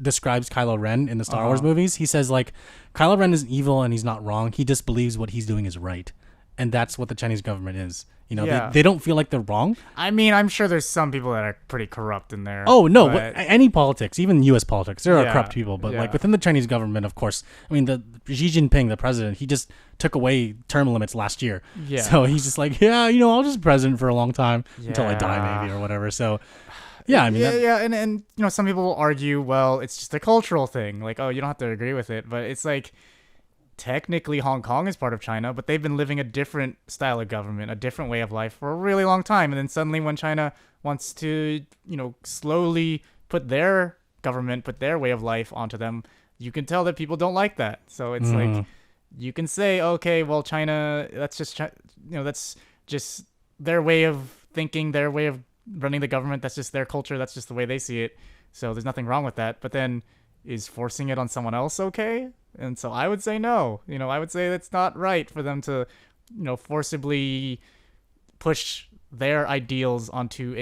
describes Kylo Ren in the Star Wars movies. He says like Kylo Ren is evil and he's not wrong. He just believes what he's doing is right, and that's what the Chinese government is. You know, they don't feel like they're wrong. I mean, I'm sure there's some people that are pretty corrupt in there. Oh, no. Any politics, even U.S. politics, there are corrupt people. But, yeah. within the Chinese government, of course, I mean, the Xi Jinping, the president, he just took away term limits last year. Yeah. So he's just like, I'll just president for a long time until I die, maybe, or whatever. So, yeah, I mean. And some people will argue, well, it's just a cultural thing. Like, oh, you don't have to agree with it. But it's like, technically Hong Kong is part of China, but they've been living a different style of government, a different way of life for a really long time. And then suddenly when China wants to, slowly put their government, put their way of life onto them, you can tell that people don't like that. So it's like, you can say, okay, well, China, that's just, that's just their way of thinking, their way of running the government. That's just their culture. That's just the way they see it. So there's nothing wrong with that. But then is forcing it on someone else okay? And so I would say no. I would say that's not right for them to, forcibly push their ideals onto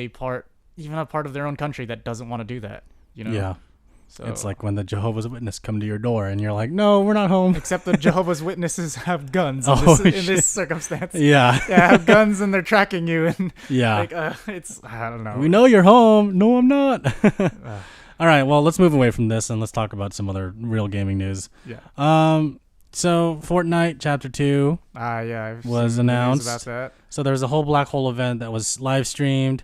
even a part of their own country that doesn't want to do that. Yeah. So it's like when the Jehovah's Witness come to your door and you're like, no, we're not home. Except the Jehovah's Witnesses have guns in this circumstance. Yeah. Have guns and they're tracking you. And yeah. I don't know. We know you're home. No, I'm not. All right, well, let's move away from this and let's talk about some other real gaming news. Yeah. So Fortnite Chapter 2 was announced. About that. So there was a whole black hole event that was live streamed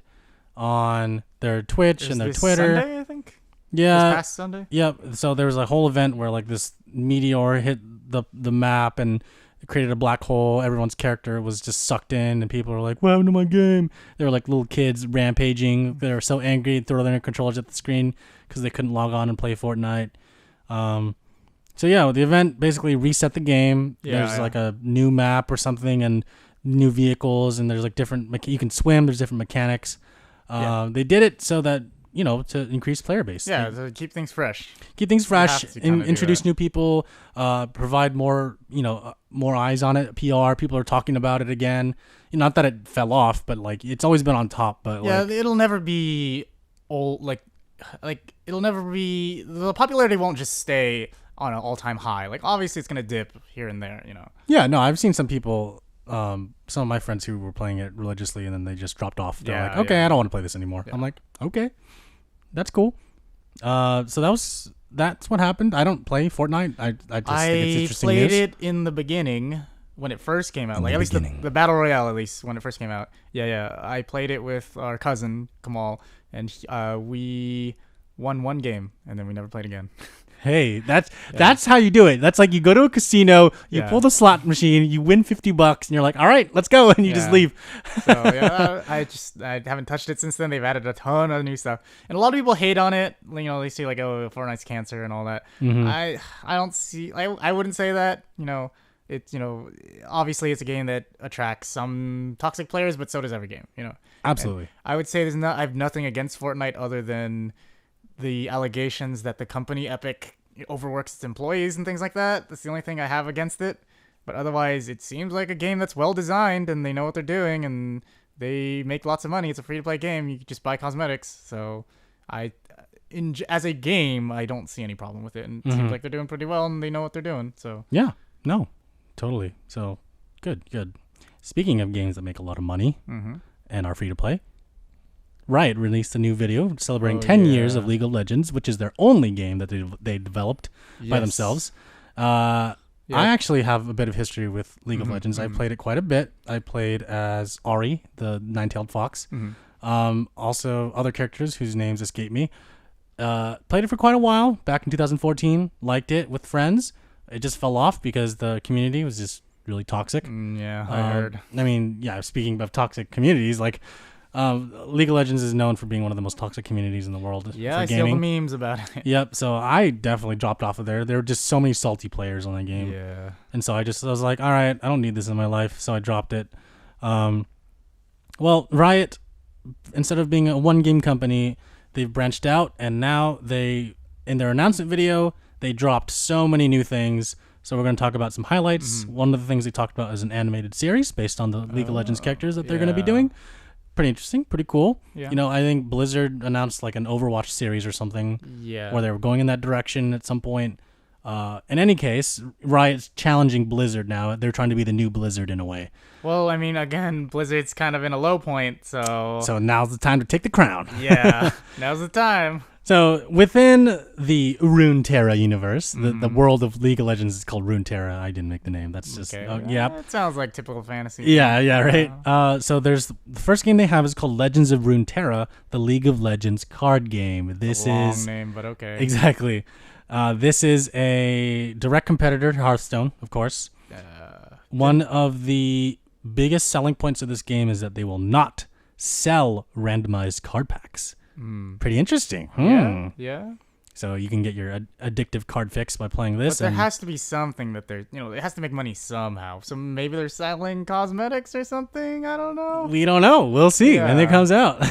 on their Twitch and their Twitter. Sunday, I think? Yeah. This past Sunday? Yep. So there was a whole event where like this meteor hit the map and it created a black hole. Everyone's character was just sucked in and people were like, what happened to my game? They were like little kids rampaging. They were so angry, throwing their controllers at the screen because they couldn't log on and play Fortnite. So yeah, the event basically reset the game. There's like a new map or something and new vehicles, and there's like different. You can swim. There's different mechanics. They did it so that to increase player base. Yeah, to keep things fresh. Keep things fresh. Introduce new people. Provide more more eyes on it. PR. People are talking about it again. Not that it fell off, but like it's always been on top. But it'll never be old. Like it'll never be, the popularity won't just stay on an all-time high. Like obviously it's gonna dip here and there. Yeah, no, I've seen some people. Some of my friends who were playing it religiously and then they just dropped off. They're like, okay, I don't want to play this anymore. Yeah. I'm like, okay, that's cool. So that's what happened. I don't play Fortnite. I just think it's interesting played news. it in the beginning when it first came out. Like at least the Battle Royale, at least when it first came out. Yeah. I played it with our cousin Kamal, and we won one game and then we never played again. Hey, that's how you do it. That's like you go to a casino, you pull the slot machine, you win $50, and you're like, all right, let's go, and you just leave. So I haven't touched it since then. They've added a ton of new stuff, and a lot of people hate on it. They say like, oh, Fortnite's cancer and all that. Mm-hmm. I don't see. I wouldn't say that. It's obviously it's a game that attracts some toxic players, but so does every game. Absolutely. And I would say I have nothing against Fortnite other than the allegations that the company Epic overworks its employees and things like that. That's the only thing I have against it. But otherwise, it seems like a game that's well designed and they know what they're doing and they make lots of money. It's a free-to-play game. You can just buy cosmetics. So as a game, I don't see any problem with it. And it seems like they're doing pretty well and they know what they're doing. So yeah, no, totally. So good. Speaking of games that make a lot of money and are free-to-play, Riot released a new video celebrating 10 years of League of Legends, which is their only game that they developed by themselves. I actually have a bit of history with League of Legends. I played it quite a bit. I played as Ahri, the nine-tailed fox. Also, other characters whose names escape me. Played it for quite a while, back in 2014. Liked it with friends. It just fell off because the community was just really toxic. I heard. I mean, speaking of toxic communities, like... League of Legends is known for being one of the most toxic communities in the world. Yeah, I see all the memes about it. Yep. So I definitely dropped off of there. There were just so many salty players on that game. Yeah. And so I was like, all right, I don't need this in my life. So I dropped it. Well, Riot, instead of being a one game company, they've branched out, and now in their announcement video, they dropped so many new things. So we're going to talk about some highlights. One of the things they talked about is an animated series based on the League of Legends characters that they're going to be doing. Pretty interesting, pretty cool. Yeah. I think Blizzard announced like an Overwatch series or something. Yeah. Where they were going in that direction at some point. In any case, Riot's challenging Blizzard now. They're trying to be the new Blizzard in a way. Well, I mean, again, Blizzard's kind of in a low point, so... So now's the time to take the crown. Yeah, now's the time. So within the Runeterra universe, the world of League of Legends is called Runeterra. I didn't make the name. That's just yeah. It sounds like typical fantasy. Yeah, right. So there's the first game they have is called Legends of Runeterra, the League of Legends card game. This a long is name, but okay. Exactly. This is a direct competitor to Hearthstone, of course. One of the biggest selling points of this game is that they will not sell randomized card packs. Pretty interesting. Yeah. So you can get your addictive card fix by playing this. But there has to be something that it has to make money somehow. So maybe they're selling cosmetics or something. I don't know. We don't know. We'll see when it comes out.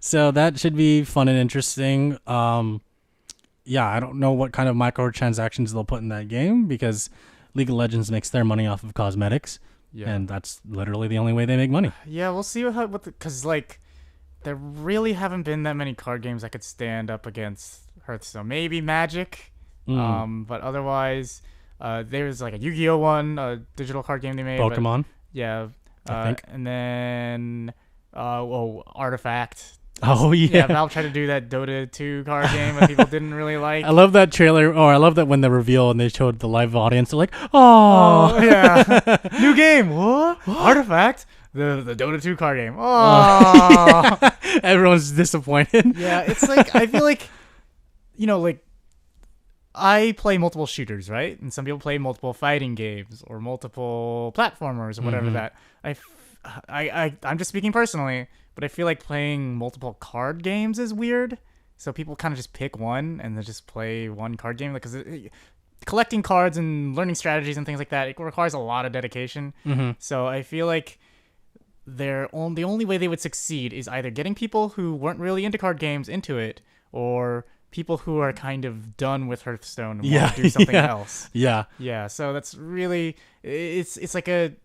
So that should be fun and interesting. I don't know what kind of microtransactions they'll put in that game because League of Legends makes their money off of cosmetics. Yeah. And that's literally the only way they make money. Yeah, we'll see because there really haven't been that many card games that could stand up against Hearthstone. Maybe Magic, but otherwise, there's like a Yu-Gi-Oh one, a digital card game they made. Pokemon. I think. And then, Artifact. Oh, yeah. Yeah, Valve tried to do that Dota 2 card game that people didn't really like. I love that trailer. I love that when the reveal and they showed the live audience, they're like, oh yeah. New game. What? Artifact? The Dota 2 card game. Oh. Everyone's disappointed. Yeah, it's like, I feel like, I play multiple shooters, right? And some people play multiple fighting games or multiple platformers or whatever that. I'm just speaking personally, but I feel like playing multiple card games is weird. So people kind of just pick one and then just play one card game because collecting cards and learning strategies and things like that, it requires a lot of dedication. So I feel like the only way they would succeed is either getting people who weren't really into card games into it, or people who are kind of done with Hearthstone and want to do something else. Yeah. So that's really it's like an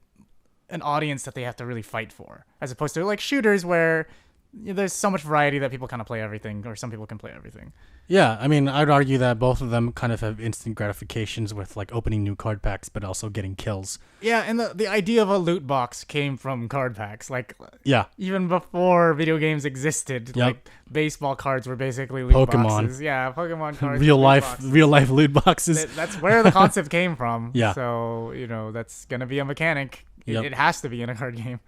audience that they have to really fight for, as opposed to like shooters where there's so much variety that people kind of play everything, or some people can play everything. Yeah, I mean, I'd argue that both of them kind of have instant gratifications with like opening new card packs, but also getting kills. Yeah, and the idea of a loot box came from card packs. Even before video games existed, like baseball cards were basically loot boxes. Yeah, Pokemon cards. real life loot boxes. That's where the concept came from. Yeah. So, that's going to be a mechanic. It has to be in a card game.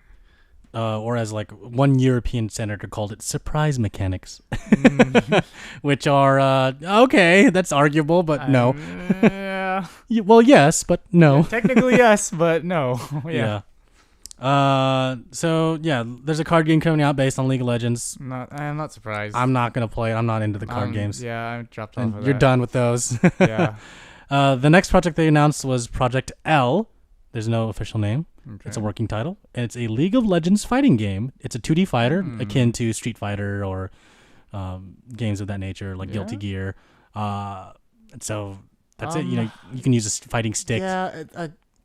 Or as like one European senator called it, surprise mechanics, which are okay. That's arguable, but no. Yeah. Well, yes, but no. Yeah, technically, yes, but no. Yeah. So yeah, there's a card game coming out based on League of Legends. I'm not surprised. I'm not gonna play it. I'm not into the card games. Yeah, I dropped off of that. You're done with those. Yeah. The next project they announced was Project L. There's no official name. Okay. It's a working title. And it's a League of Legends fighting game. It's a 2D fighter, akin to Street Fighter or games of that nature, like Guilty Gear. So that's it. You can use a fighting stick. Yeah,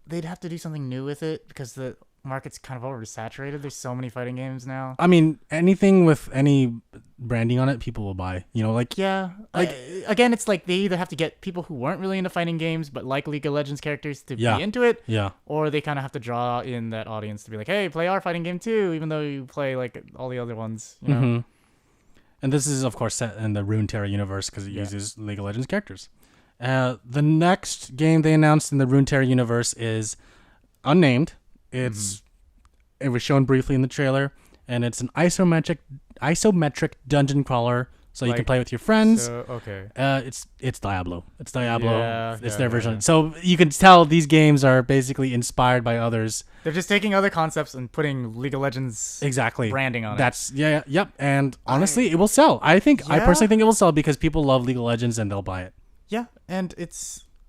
they'd have to do something new with it because the market's kind of oversaturated. There's so many fighting games now. I mean, anything with any branding on it, people will buy. Again, it's like they either have to get people who weren't really into fighting games but like League of Legends characters to be into it, or they kind of have to draw in that audience to be like, hey, play our fighting game too, even though you play like all the other ones. And this is of course set in the Runeterra universe because it uses League of Legends characters. The next game they announced in the Runeterra universe is unnamed. It was shown briefly in the trailer, and it's an isometric dungeon crawler, so you can play with your friends. It's Diablo. It's Diablo. Yeah, it's their version. So you can tell these games are basically inspired by others. They're just taking other concepts and putting League of Legends branding on it. And honestly, it will sell. I personally think it will sell because people love League of Legends and they'll buy it. Yeah, and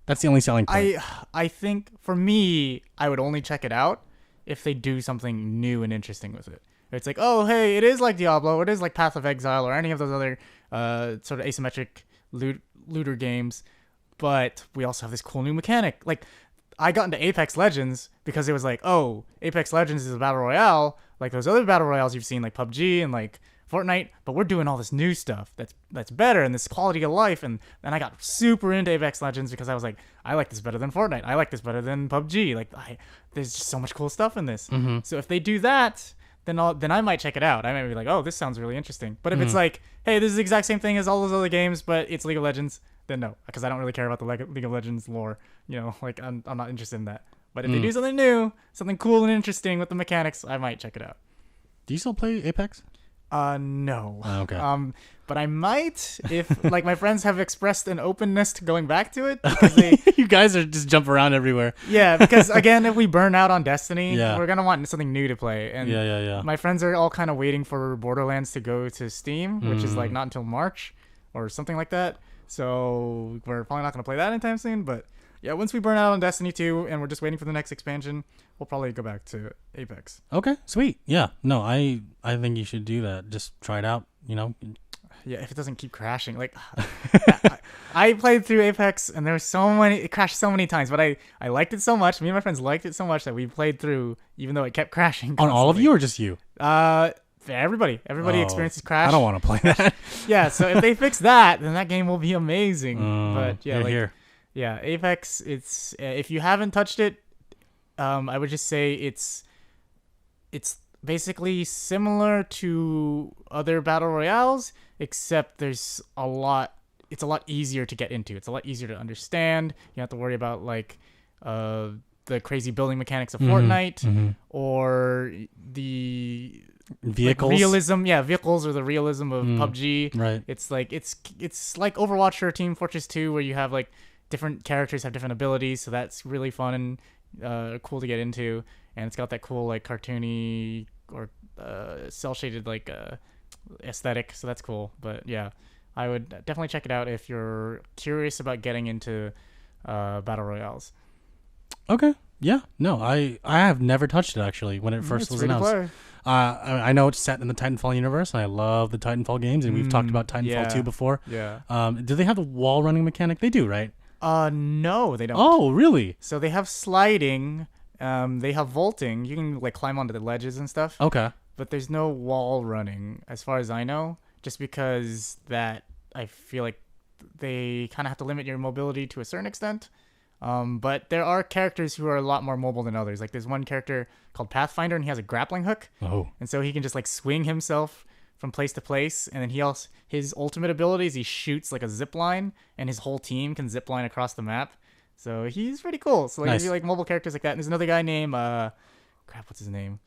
that's the only selling point. I think for me, I would only check it out if they do something new and interesting with it. It's like, oh, hey, it is like Diablo, it is like Path of Exile or any of those other sort of asymmetric looter games, but we also have this cool new mechanic. Like, I got into Apex Legends because it was like, oh, Apex Legends is a battle royale like those other battle royales you've seen, like PUBG and like Fortnite, but we're doing all this new stuff that's better and this quality of life. And then I got super into Apex Legends because I was like, I like this better than Fortnite. I like this better than PUBG. Like, there's just so much cool stuff in this. Mm-hmm. So if they do that, then I might check it out. I might be like, oh, this sounds really interesting. But if it's like, hey, this is the exact same thing as all those other games, but it's League of Legends, then no, because I don't really care about the League of Legends lore. You know, like I'm not interested in that. But if they do something new, something cool and interesting with the mechanics, I might check it out. Do you still play Apex? No. Oh, okay. But I might if like my friends have expressed an openness to going back to it. Because You guys are just jump around everywhere. Yeah, because again, if we burn out on Destiny, Yeah. we're gonna want something new to play. And Yeah. my friends are all kind of waiting for Borderlands to go to Steam, which is like not until March or something like that. So we're probably not gonna play that anytime soon. But yeah, once we burn out on Destiny 2 and we're just waiting for the next expansion, we'll probably go back to Apex. Okay, sweet. Yeah, no, I think you should do that. Just try it out. You know. Yeah, if it doesn't keep crashing. Like, I played through Apex, and there were it crashed so many times, but I liked it so much. Me and my friends liked it so much that we played through, even though it kept crashing constantly. On all of you or just you? Everybody experiences crash. I don't want to play that. Yeah, so if they fix that, then that game will be amazing. But yeah, here. Yeah, Apex. It's if you haven't touched it, I would just say it's basically similar to other battle royales, except it's a lot easier to get into. It's a lot easier to understand. You don't have to worry about like the crazy building mechanics of Fortnite or the vehicles. Like realism. Yeah, vehicles or the realism of PUBG. Right. It's like it's like Overwatch or Team Fortress 2 where you have like different characters have different abilities, so that's really fun and cool to get into. And it's got that cool like cartoony or cell shaded like aesthetic, so that's cool. But yeah, I would definitely check it out if you're curious about getting into battle royales. Okay. Yeah. No, I have never touched it actually when it first was announced. I know it's set in the Titanfall universe, and I love the Titanfall games, and we've talked about Titanfall 2 before. Yeah. Do they have the wall running mechanic? They do, right? No, they don't. Oh, really? So they have sliding. They have vaulting. You can like climb onto the ledges and stuff. Okay. But there's no wall running, as far as I know. Just because that I feel like they kind of have to limit your mobility to a certain extent. But there are characters who are a lot more mobile than others. Like there's one character called Pathfinder, and he has a grappling hook. Oh. And so he can just like swing himself from place to place. And then his ultimate ability is he shoots like a zip line, and his whole team can zip line across the map. So he's pretty cool. So like Nice. if you like mobile characters like that. And there's another guy named what's his name?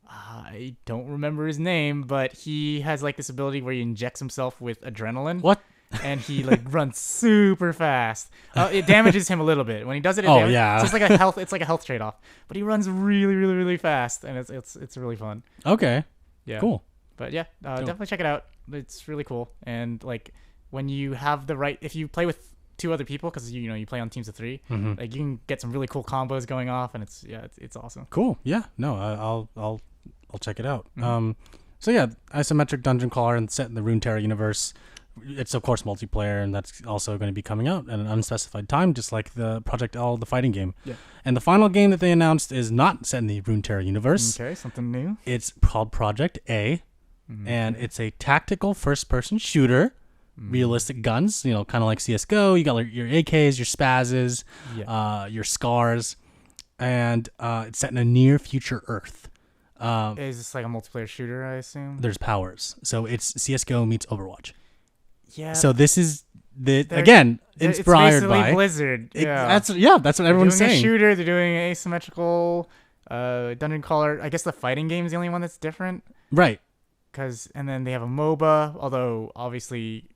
I don't remember his name, but he has like this ability where he injects himself with adrenaline. What? And he like runs super fast. It damages him a little bit when he does it. Yeah. So it's like a health. It's like a health trade off. But he runs really, really, really fast, and it's really fun. Okay. Yeah. Cool. But yeah, definitely check it out. It's really cool. And like when you have if you play with 2 other people, because you play on teams of 3, like you can get some really cool combos going off, and it's awesome. Cool. Yeah. No, I'll check it out. So yeah, isometric dungeon crawler and set in the Runeterra universe. It's of course multiplayer, and that's also going to be coming out at an unspecified time, just like the Project L, the fighting game. Yeah. And the final game that they announced is not set in the Runeterra universe. Okay, something new. It's called Project A, and it's a tactical first-person shooter. Realistic guns, kind of like CSGO. You got like your AKs, your spazzes, your scars, and it's set in a near future Earth. Is this like a multiplayer shooter, I assume? There's powers, so it's CSGO meets Overwatch. Yeah. So this is inspired it's basically by Blizzard. Yeah. That's what everyone's saying. saying. A shooter. They're doing asymmetrical dungeon crawler. I guess the fighting game is the only one that's different. Right. And then they have a MOBA, although obviously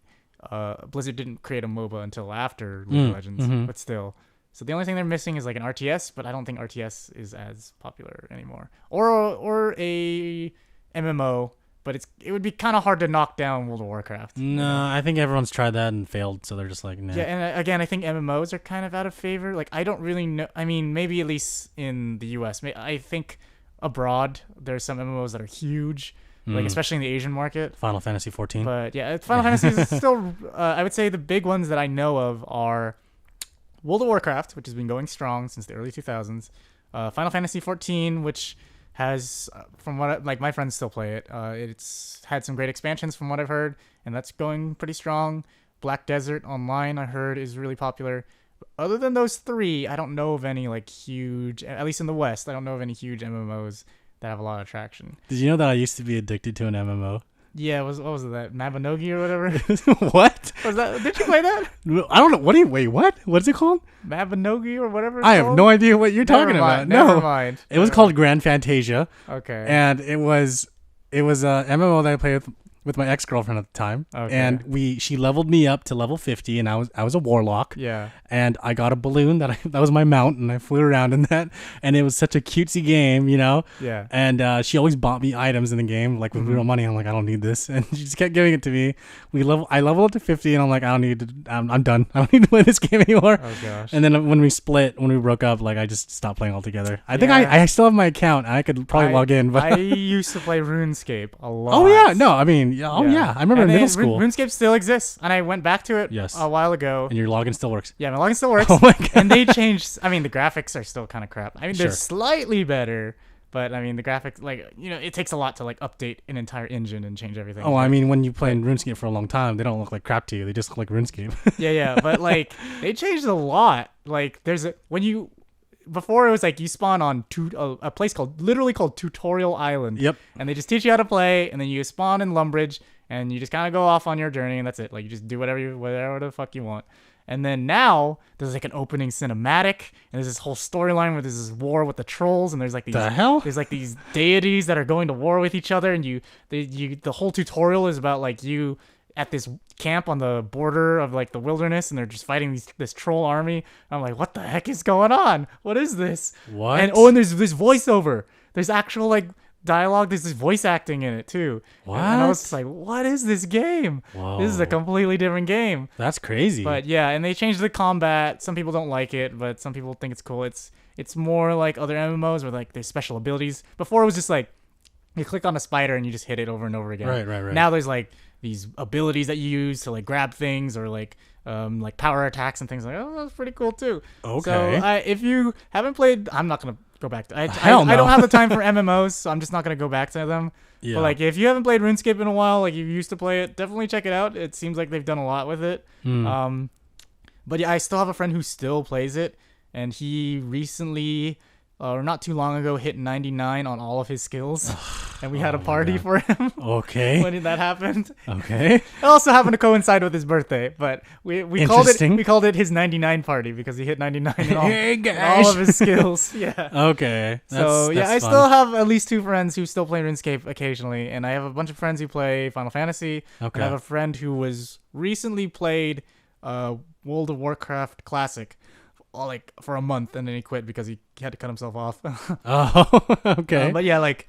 Blizzard didn't create a MOBA until after League of Legends, but still. So the only thing they're missing is like an RTS, but I don't think RTS is as popular anymore. Or a MMO, but it would be kind of hard to knock down World of Warcraft. No, I think everyone's tried that and failed, so they're just like, nah. Yeah, and again, I think MMOs are kind of out of favor. Like, I don't really know. I mean, maybe at least in the US. I think abroad, there's some MMOs that are huge. like especially in the Asian market. Final Fantasy 14. But yeah, Final Fantasy is still. I would say the big ones that I know of are World of Warcraft, which has been going strong since the early 2000s. Final Fantasy 14, which has, from what like my friends still play it. It's had some great expansions from what I've heard, and that's going pretty strong. Black Desert Online, I heard, is really popular. Other than those three, I don't know of any like huge, at least in the West, I don't know of any huge MMOs that have a lot of traction. Did you know that I used to be addicted to an MMO? Yeah, what was it, that Mabinogi or whatever? What? Was that? Did you play that? I don't know. Wait, what? What's it called? Mabinogi or whatever it's I have called? no idea what you're talking about. Never No. mind. It was called Grand Fantasia. Okay. And it was a MMO that I played with my ex-girlfriend at the time. Okay. And she leveled me up to level 50, and I was a warlock. Yeah. And I got a balloon that was my mount, and I flew around in that, and it was such a cutesy game, you know. Yeah. And she always bought me items in the game, like with real money. I'm like, I don't need this, and she just kept giving it to me. I leveled up to 50, and I'm like, I don't need to. I'm done. I don't need to play this game anymore. Oh gosh. And then when we broke up, like I just stopped playing altogether. I think Yeah. I still have my account. I could probably log in, but I used to play RuneScape a lot. oh yeah, no, I mean, yeah, oh yeah, I remember in middle school. RuneScape still exists, and I went back to it Yes. a while ago. And your login still works. Yeah, my login still works. Oh my god. And they changed. I mean, the graphics are still kind of crap. I mean, they're Sure. slightly better, but I mean, the graphics, like, you know, it takes a lot to like update an entire engine and change everything. Oh, I mean, when you play in RuneScape for a long time, they don't look like crap to you. They just look like RuneScape. Yeah, but like they changed a lot. Like before it was like you spawn on a place literally called Tutorial Island. Yep. And they just teach you how to play, and then you spawn in Lumbridge, and you just kind of go off on your journey, and that's it. Like you just do whatever the fuck you want. And then now there's like an opening cinematic, and there's this whole storyline where there's this war with the trolls, and there's like there's like these deities that are going to war with each other, and the whole tutorial is about like you at this camp on the border of like the wilderness, and they're just fighting this troll army. I'm like, what the heck is going on? What is this? What? And there's this voiceover. There's actual like dialogue. There's this voice acting in it too. What? And I was just like, what is this game? Whoa. This is a completely different game. That's crazy. But yeah, and they changed the combat. Some people don't like it, but some people think it's cool. It's more like other MMOs where like there's special abilities. Before it was just like you click on a spider and you just hit it over and over again. Right. Now there's like these abilities that you use to like grab things or like power attacks and things like. Oh, that's pretty cool too. Okay. So if you haven't played, I'm not gonna go back to. Hell no. I don't have the time for MMOs, so I'm just not gonna go back to them. Yeah. But like if you haven't played RuneScape in a while, like you used to play it, definitely check it out. It seems like they've done a lot with it. But yeah, I still have a friend who still plays it, and he recently, or not too long ago, hit 99 on all of his skills, and we had a party for him. Okay. When that happened. Okay. It also happened to coincide with his birthday, but we called it his 99 party because he hit 99 in all of his skills. Yeah. Okay. I still have at least 2 friends who still play RuneScape occasionally, and I have a bunch of friends who play Final Fantasy. Okay. And I have a friend who was recently played World of Warcraft Classic like for a month, and then he quit because he had to cut himself off. Oh, okay. But yeah, like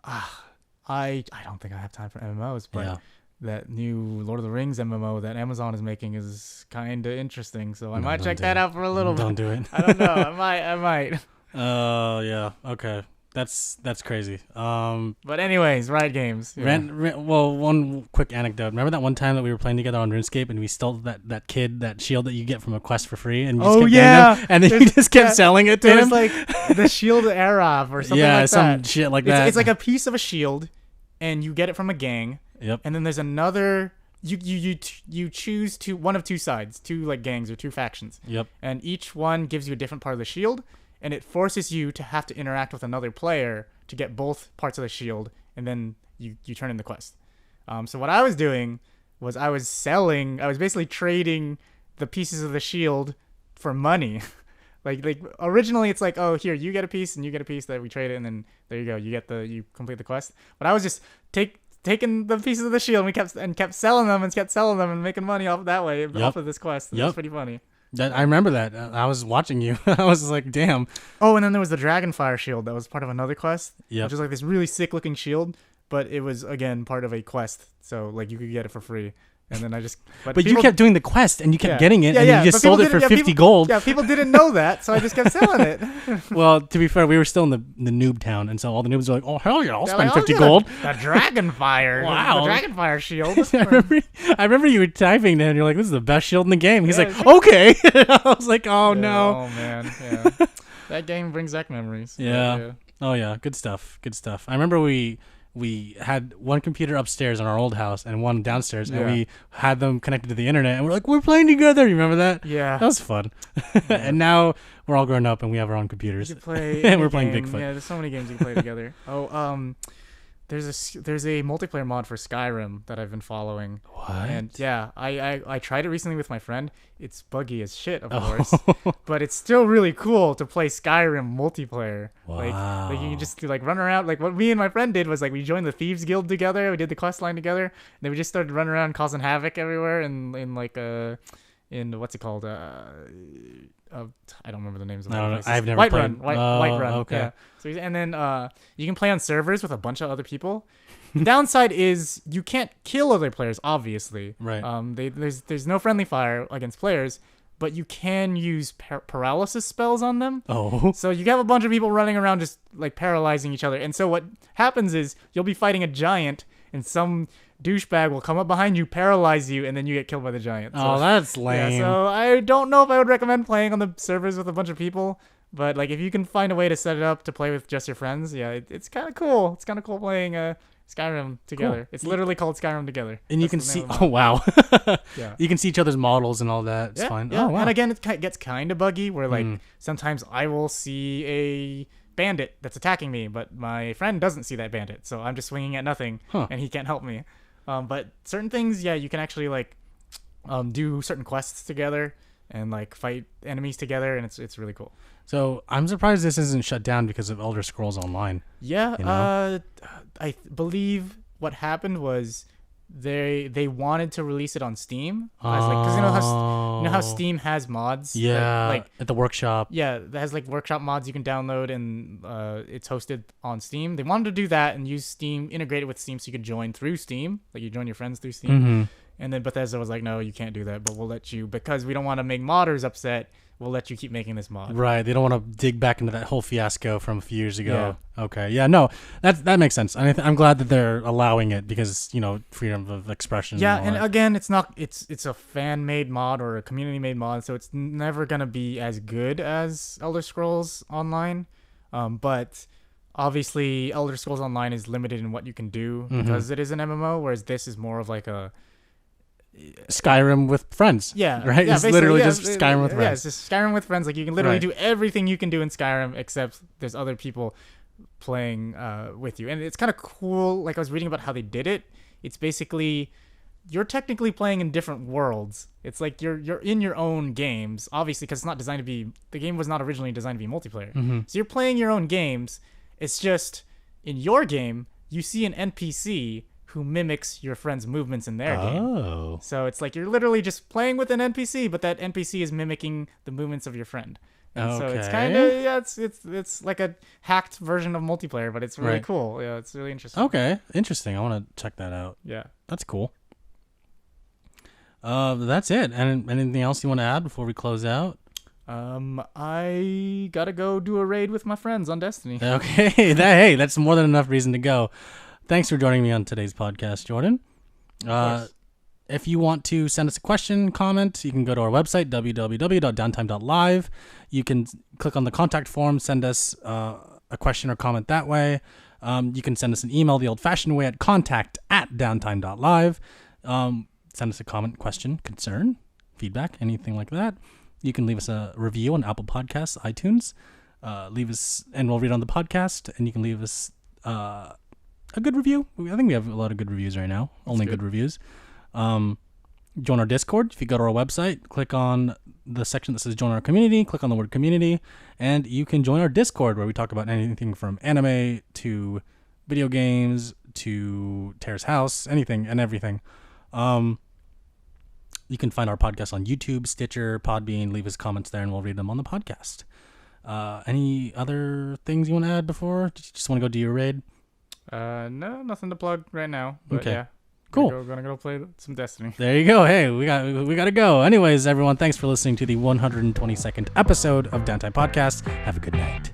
I don't think I have time for MMOs, but Yeah. that new Lord of the Rings MMO that Amazon is making is kind of interesting, so I might don't check do that it. out for a little bit. Don't do it. I don't know. I might. Yeah. Okay. That's crazy. But anyways, Riot Games. Yeah. Well, one quick anecdote. Remember that one time that we were playing together on RuneScape and we stole that shield that you get from a quest for free, and you just kept getting them, and then you just kept selling it to him. It's like the Shield Arab or something like that. some shit like that. It's like a piece of a shield, and you get it from a gang. Yep. And then there's another. You choose one of 2 sides, 2 like gangs or 2 factions. Yep. And each one gives you a different part of the shield, and it forces you to have to interact with another player to get both parts of the shield, and then you turn in the quest. So what I was doing was I was basically trading the pieces of the shield for money. like originally it's like, oh, here, you get a piece and you get a piece, that we trade it, and then there you go, you complete the quest. But I was just taking the pieces of the shield, and we kept selling them and making money off that way, off of this quest. It was pretty funny. I remember that. I was watching you. I was like, damn. Oh, and then there was the Dragonfire shield that was part of another quest. Yep. Which was like this really sick looking shield, but it was again part of a quest. So like you could get it for free. And then I just... But you kept doing the quest, and you kept getting it, and you just but sold it for 50 gold. Yeah, people didn't know that, so I just kept selling it. Well, to be fair, we were still in the noob town, and so all the noobs were like, oh, hell yeah, I'll spend like, 50 gold. The Dragonfire. Wow. The Dragonfire shield. I remember you were typing that, and you're like, this is the best shield in the game. He's Yeah, like, okay. I was like, oh, no. Oh, man. Yeah. That game brings back memories. Yeah. Oh, yeah. Good stuff. Good stuff. I remember we had one computer upstairs in our old house and one downstairs, and we had them connected to the internet, and we're like, we're playing together. You remember that? Yeah. That was fun. And now we're all grown up, and we have our own computers. You can play and we're playing Bigfoot. Yeah, there's so many games you can play together. Oh, there's a multiplayer mod for Skyrim that I've been following. What? And yeah, I tried it recently with my friend. It's buggy as shit, of course, but it's still really cool to play Skyrim multiplayer. Wow. Like you can just like run around. Like what me and my friend did was like we joined the Thieves Guild together. We did the quest line together, and then we just started running around causing havoc everywhere. In what's it called? I don't remember the names of the places. I've never Whiterun. played. Whiterun. Okay. Yeah. So and then you can play on servers with a bunch of other people. The downside is you can't kill other players, obviously. Right. There's no friendly fire against players, but you can use paralysis spells on them. Oh. So you have a bunch of people running around just like paralyzing each other. And so what happens is you'll be fighting a giant, and some douchebag will come up behind you, paralyze you, and then you get killed by the giant. So, That's lame. Yeah, so I don't know if I would recommend playing on the servers with a bunch of people. But like if you can find a way to set it up to play with just your friends, yeah, it's kind of cool. It's kind of cool playing Skyrim together. Cool. It's literally called Skyrim together. And you can see, oh wow, yeah, you can see each other's models and all that. It's fine. Yeah. Oh wow. And again, it gets kind of buggy where like sometimes I will see a bandit that's attacking me, but my friend doesn't see that bandit, so I'm just swinging at nothing, and he can't help me. But certain things, yeah, you can actually like do certain quests together and like fight enemies together, and it's really cool. So I'm surprised this isn't shut down because of Elder Scrolls Online. Yeah, you know? I believe what happened was they wanted to release it on Steam, because you know how Steam has mods. Yeah, like at the workshop. Yeah, that has like workshop mods you can download, and it's hosted on Steam. They wanted to do that and use Steam, integrate it with Steam, so you could join through Steam, like you join your friends through Steam. Mm-hmm. And then Bethesda was like, no, you can't do that, but we'll let you, because we don't want to make modders upset. We'll let you keep making this mod. Right. They don't want to dig back into that whole fiasco from a few years ago. Yeah. Okay. Yeah. No, that makes sense. And I'm glad that they're allowing it because, you know, freedom of expression. Yeah. And again, it's a fan-made mod or a community-made mod, so it's never going to be as good as Elder Scrolls Online. But obviously, Elder Scrolls Online is limited in what you can do because it is an MMO, whereas this is more of like a Skyrim with friends. Yeah. Right? Yeah, it's literally just Skyrim with friends. Yeah, it's just Skyrim with friends. Like you can literally do everything you can do in Skyrim, except there's other people playing with you. And it's kind of cool. Like I was reading about how they did it. It's basically you're technically playing in different worlds. It's like you're in your own games, obviously, because it's not designed to be, the game was not originally designed to be multiplayer. So you're playing your own games. It's just in your game, you see an NPC who mimics your friend's movements in their game. So it's like you're literally just playing with an NPC, but that NPC is mimicking the movements of your friend. And so it's kind of it's like a hacked version of multiplayer, but it's really cool. Yeah, it's really interesting. Okay, interesting. I want to check that out. Yeah, that's cool. That's it. And anything else you want to add before we close out? I gotta go do a raid with my friends on Destiny. Okay, that's more than enough reason to go. Thanks for joining me on today's podcast, Jordan. If you want to send us a question, comment, you can go to our website, www.downtime.live. You can click on the contact form, send us a question or comment that way. You can send us an email the old-fashioned way at contact@downtime.live. Send us a comment, question, concern, feedback, anything like that. You can leave us a review on Apple Podcasts, iTunes. Leave us, and we'll read it on the podcast, and you can leave us a good review. I think we have a lot of good reviews right now. That's only good reviews. Join our Discord. If you go to our website, click on the section that says join our community, click on the word community, and you can join our Discord where we talk about anything from anime to video games to Terrace House, anything and everything. You can find our podcast on YouTube, Stitcher, Podbean. Leave us comments there and we'll read them on the podcast. Any other things you want to add before? Do you just want to go do your raid? No, nothing to plug right now. But okay. Yeah. Cool. Gonna go play some Destiny. There you go. Hey, we got to go. Anyways, everyone, thanks for listening to the 122nd episode of Downtime Podcast. Have a good night.